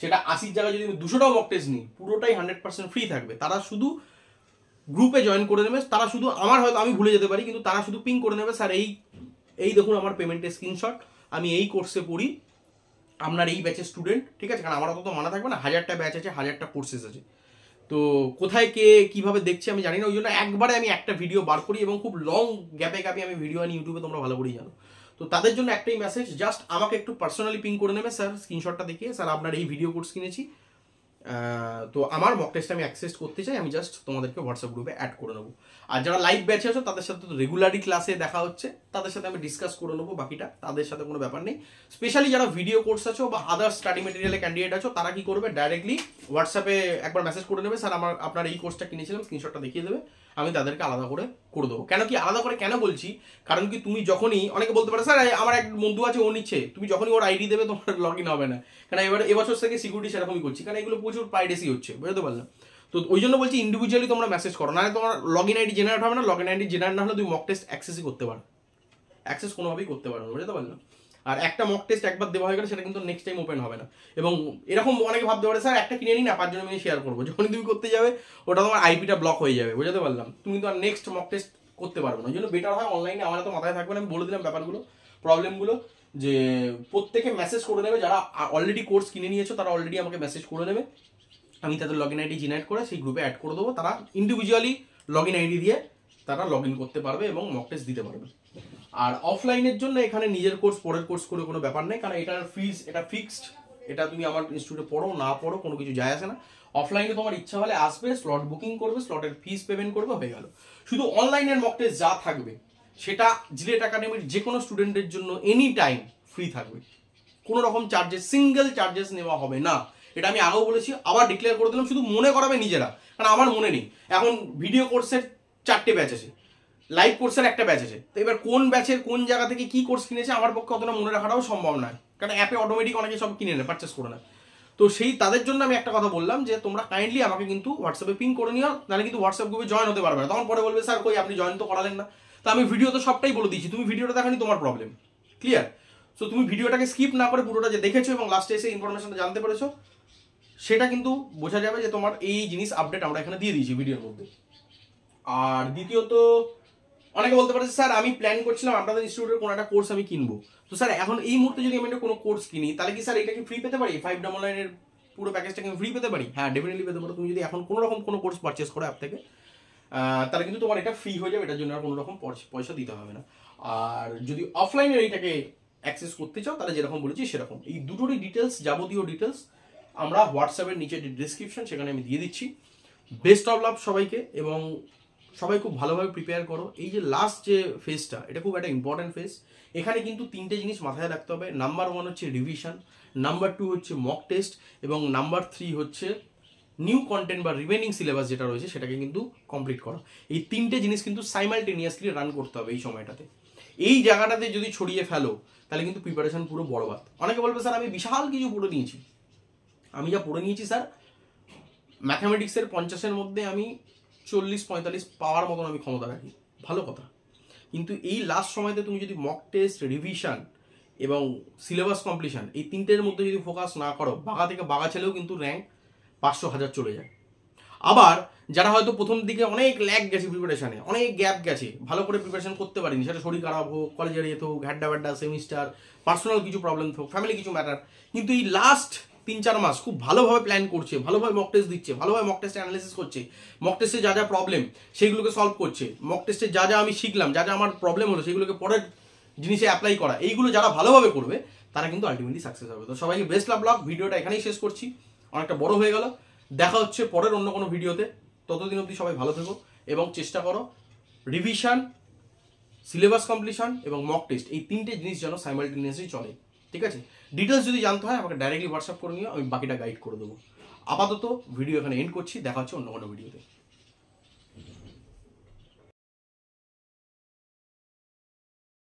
সেটা 80 জায়গায় যদি 200টাও মক টেস্ট নিই পুরোটাই 100% ফ্রি থাকবে। তারা শুধু গ্রুপে জয়েন করে নেবে, তারা শুধু আমার হয়তো আমি ভুলে যেতে পারি, কিন্তু তারা শুধু পিং করে নেবে স্যার এই দেখুন আমার পেমেন্টের স্ক্রিনশট, আমি এই কোর্সে পড়ি, আপনার এই ব্যাচের স্টুডেন্ট, ঠিক আছে। কারণ আমার অত তো মানা থাকবে না, 1000টা ব্যাচ আছে, 1000টা কোর্সেস আছে, তো কোথায় কে কিভাবে দেখছে আমি জানি না। ওই জন্য একবারে আমি একটা ভিডিও বার করি এবং খুব লং গ্যাপে আমি ভিডিও আনি ইউটিউবে, তোমরা ভালো করেই জানো। তো তাদের জন্য একটাই মেসেজ, জাস্ট আমাকে একটু পার্সোনালি পিং করে নেবে স্যার স্ক্রিনশটটা দেখিয়ে, স্যার আপনার এই ভিডিও কোর্স কিনেছি, তো আমার মক টেস্ট আমি অ্যাক্সেস করতে চাই, আমি জাস্ট তোমাদেরকে হোয়াটসঅ্যাপ গ্রুপে অ্যাড করে নেবো। আর যারা লাইভ ব্যাচে আছো তাদের সাথে তো রেগুলারই ক্লাসে দেখা হচ্ছে, তাদের সাথে আমি ডিসকাস করে নেবো বাকিটা, তাদের সাথে কোনো ব্যাপার নেই। স্পেশালি যারা ভিডিও কোর্স আছো বা আদার স্টাডি মেটেরিয়ালে ক্যান্ডিডেট আছো, তারা কি করবে, ডাইরেক্টলি হোয়াটসঅ্যাপে একবার মেসেজ করে নেবে, স্যার আপনার এই কোর্সটা কিনেছিলাম, স্ক্রিনশটটা দেখিয়ে দেবে, আমি তাদেরকে আলাদা করে দেবো। কেন কি আলাদা করে কেন বলছি, কারণ কি তুমি যখনই, অনেকে বলতে পারে স্যার আমার এক বন্ধু আছে ও নিচ্ছে, তুমি যখনই ওর আইডি দেবে তোমার লগ ইন হবে না, কারণ এবছর থেকে সিকিউরিটি সেরকমই করছি, কারণ এগুলো প্রচুর প্রাইভেসি হচ্ছে, বুঝতে পারলাম। তো ওই জন্য বলছি ইন্ডিভিজুয়ালি তোমরা মেসেজ করো, না তোমার লগ ইন আইডি জেনারেট হবে না, লগ ইন আইডি জেনারেট না হলে তুমি মক টেস্ট অ্যাক্সেসই করতে পারো, অ্যাক্সেস কোনোভাবেই করতে পারো না, বুঝতে পারলাম। আর একটা মক টেস্ট একবার দেওয়া হয়ে গেলে সেটা কিন্তু নেক্সট টাইম ওপেন হবে না। এবং এরকম অনেকে ভাবতে পারে স্যার একটা কিনে নিই না, 5 জন মিলে শেয়ার করবো, যখন তুমি করতে যাবে ওটা তোমার আইপিটা ব্লক হয়ে যাবে, বুঝতে পারলাম, তুমি তো আর নেক্সট মক টেস্ট করতে পারবো না। ওই জন্য বেটার হয় অনলাইনে, আমার তো মাথায় থাকবে না, আমি বলে দিলাম ব্যাপারগুলো, প্রবলেমগুলো, যে প্রত্যেকে মেসেজ করে নেবে, যারা অলরেডি কোর্স কিনে নিয়েছো তারা অলরেডি আমাকে মেসেজ করে নেবে, আমি তাদের লগ ইন আইডি জেনারেট করে সেই গ্রুপে অ্যাড করে দেবো, তারা ইন্ডিভিজুয়ালি লগ ইন আইডি দিয়ে তারা লগ ইন করতে পারবে এবং মক টেস্ট দিতে পারবে। আর অফলাইনের জন্য এখানে নিজের কোর্স পরের কোর্স করে কোনো ব্যাপার নেই, কারণ এটার ফিজ এটা ফিক্সড, এটা তুমি আমার ইনস্টিটিউটে পড়ো না পড়ো কোনো কিছু যায় আসে না। অফলাইনে তোমার ইচ্ছা হলে আসবে, স্লট বুকিং করবে, স্লটের ফিস পেমেন্ট করবে, হয়ে গেল। শুধু অনলাইনের মক টেস্ট যা থাকবে সেটা জিলেট একাডেমির যে কোনো স্টুডেন্টের জন্য এনি টাইম ফ্রি থাকবে, কোনো রকম চার্জেস, সিঙ্গেল চার্জেস নেওয়া হবে না। এটা আমি আগেও বলেছি, আবার ডিক্লেয়ার করে দিলাম, শুধু মনে করাবে নিজেরা, কারণ আমার মনে নেই। এখন ভিডিও কোর্সের 4টে ব্যাচ আছে, লাইভ কোর্সের একটা ব্যাচ আছে, তো এবার কোন ব্যাচের কোন জায়গা থেকে কি কোর্স কিনেছে আমার পক্ষে অতটা মনে রাখাটাও সম্ভব নয়, কারণ অ্যাপে অটোমেটিক অনেকে সব কিনে নেয়, পারচেস করে নেয়। তো সেই তাদের জন্য আমি একটা কথা বললাম যে তোমরা কাইন্ডলি আমাকে কিন্তু হোয়াটসঅ্যাপে পিং করে নিও, নাহলে কিন্তু হোয়াটসঅ্যাপ গ্রুপে জয়েন হতে পারবে না। তখন পরে বলবে স্যার কই আপনি জয়েন তো করালেন না। তো আমি ভিডিও তো সবটাই বলে দিয়েছি, তুমি ভিডিওটা দেখানি তোমার প্রবলেম, ক্লিয়ার? সো তুমি ভিডিওটাকে স্কিপ না করে পুরোটা যে দেখেছো এবং লাস্টে এসে ইনফরমেশনটা জানতে পেরেছো, সেটা কিন্তু বোঝা যাবে যে তোমার এই জিনিস আপডেট আমরা এখানে দিয়ে দিয়েছি ভিডিওর মধ্যে। আর দ্বিতীয়ত, অনেকে বলতে পারে স্যার আমি প্ল্যান করছিলাম আপনাদের ইনস্টিটিউটের কোনো একটা কোর্স আমি কিনবো, তো স্যার এখন এই মুহূর্তে যদি আমি একটা কোনো কোর্স কিনি তাহলে কি স্যার এটা কি ফ্রি পেতে পারি? 599 এর পুরো প্যাকেজটাকে আমি ফ্রি পেতে পারি? হ্যাঁ, ডেফিনেটলি পেতে পারো। তুমি যদি এখন কোনো রকম কোনো কোর্স পারচেস করো অ্যাপ থেকে, তাহলে কিন্তু তোমার এটা ফ্রি হয়ে যাবে, এটার জন্য আর কোনো রকম পয়সা দিতে হবে না। আর যদি অফলাইনের এইটাকে অ্যাক্সেস করতে চাও তাহলে যেরকম বলেছি সেরকম, এই দুটোরই ডিটেলস, যাবতীয় ডিটেলস আমরা হোয়াটসঅ্যাপের নিচে ডিসক্রিপশন সেখানে আমি দিয়ে দিচ্ছি। বেস্ট অফ লাভ সবাইকে, এবং সবাই খুব ভালোভাবে প্রিপেয়ার করো। এই যে লাস্ট যে ফেজটা, এটা খুব একটা ইম্পর্টেন্ট ফেজ। এখানে কিন্তু 3টে জিনিস মাথায় রাখতে হবে। নাম্বার 1 হচ্ছে রিভিশন, নাম্বার 2 হচ্ছে মক টেস্ট, এবং নাম্বার 3 হচ্ছে নিউ কন্টেন্ট বা রিমেনিং সিলেবাস যেটা রয়েছে সেটাকে কিন্তু কমপ্লিট করা। এই 3টে জিনিস কিন্তু সাইমালটেনিয়াসলি রান করতে হবে এই সময়টাতে। এই জায়গাটাতে যদি ছড়িয়ে ফেলো তাহলে কিন্তু প্রিপারেশন পুরো বরবাদ। অনেকে বলবে স্যার আমি বিশাল কিছু পড়ে নিয়েছি। আমি যা পড়ে নিয়েছি স্যার, ম্যাথামেটিক্সের 50-এর মধ্যে আমি 40-45 পাওয়ার মতন আমি ক্ষমতা রাখি, ভালো কথা। কিন্তু এই লাস্ট সময়তে তুমি যদি মক টেস্ট, রিভিশন এবং সিলেবাস কমপ্লিশন এই 3টের মধ্যে যদি ফোকাস না করো, বাঘা থেকে বাঘা ছেলেও কিন্তু র্যাঙ্ক 500-1000 চলে যায়। আবার যারা হয়তো প্রথম দিকে অনেক ল্যাগ গেছে প্রিপারেশনে, অনেক গ্যাপ গেছে, ভালো করে প্রিপারেশন করতে পারিনি, সেটা শরীর খারাপ হোক, কলেজের ইয়ে হোক, হ্যাড্ডা ব্যাড্ডা সেমিস্টার, পার্সোনাল কিছু প্রবলেম হোক, ফ্যামিলি কিছু ম্যাটার, কিন্তু এই লাস্ট 3-4 মাস খুব ভালোভাবে প্ল্যান করছে, ভালোভাবে মক টেস্ট দিচ্ছে, ভালোভাবে মক টেস্টে অ্যানালিসিস করছে, মক টেস্টে যা যা প্রবলেম সেইগুলোকে সলভ করছে, মক টেস্টে যা যা আমি শিখলাম, যা যা আমার প্রবলেম হলো সেগুলোকে পরের জিনিসে অ্যাপ্লাই করা, এইগুলো যারা ভালোভাবে করবে তারা কিন্তু আলটিমেটলি সাকসেস হবে। তো সবাইকে বেস্ট লাভ ব্লগ, ভিডিওটা এখানেই শেষ করছি, অনেকটা বড় হয়ে গেল। দেখা হচ্ছে পরের অন্য কোনো ভিডিওতে, ততদিন অবধি সবাই ভালো থেকো এবং চেষ্টা করো রিভিশন, সিলেবাস কমপ্লিশন এবং মক টেস্ট এই 3টে জিনিস যেন সাইমালটেনিয়াসলি চলে, ঠিক আছে? ডিটেলস যদি জানতে হয় আমাকে ডাইরেক্টলি হোয়াটসঅ্যাপ করে নিও, আমি বাকিটা গাইড করে দেবো। আপাতত ভিডিও এখানে এন্ড করছি, দেখা হচ্ছে অন্য কোনো ভিডিওতে।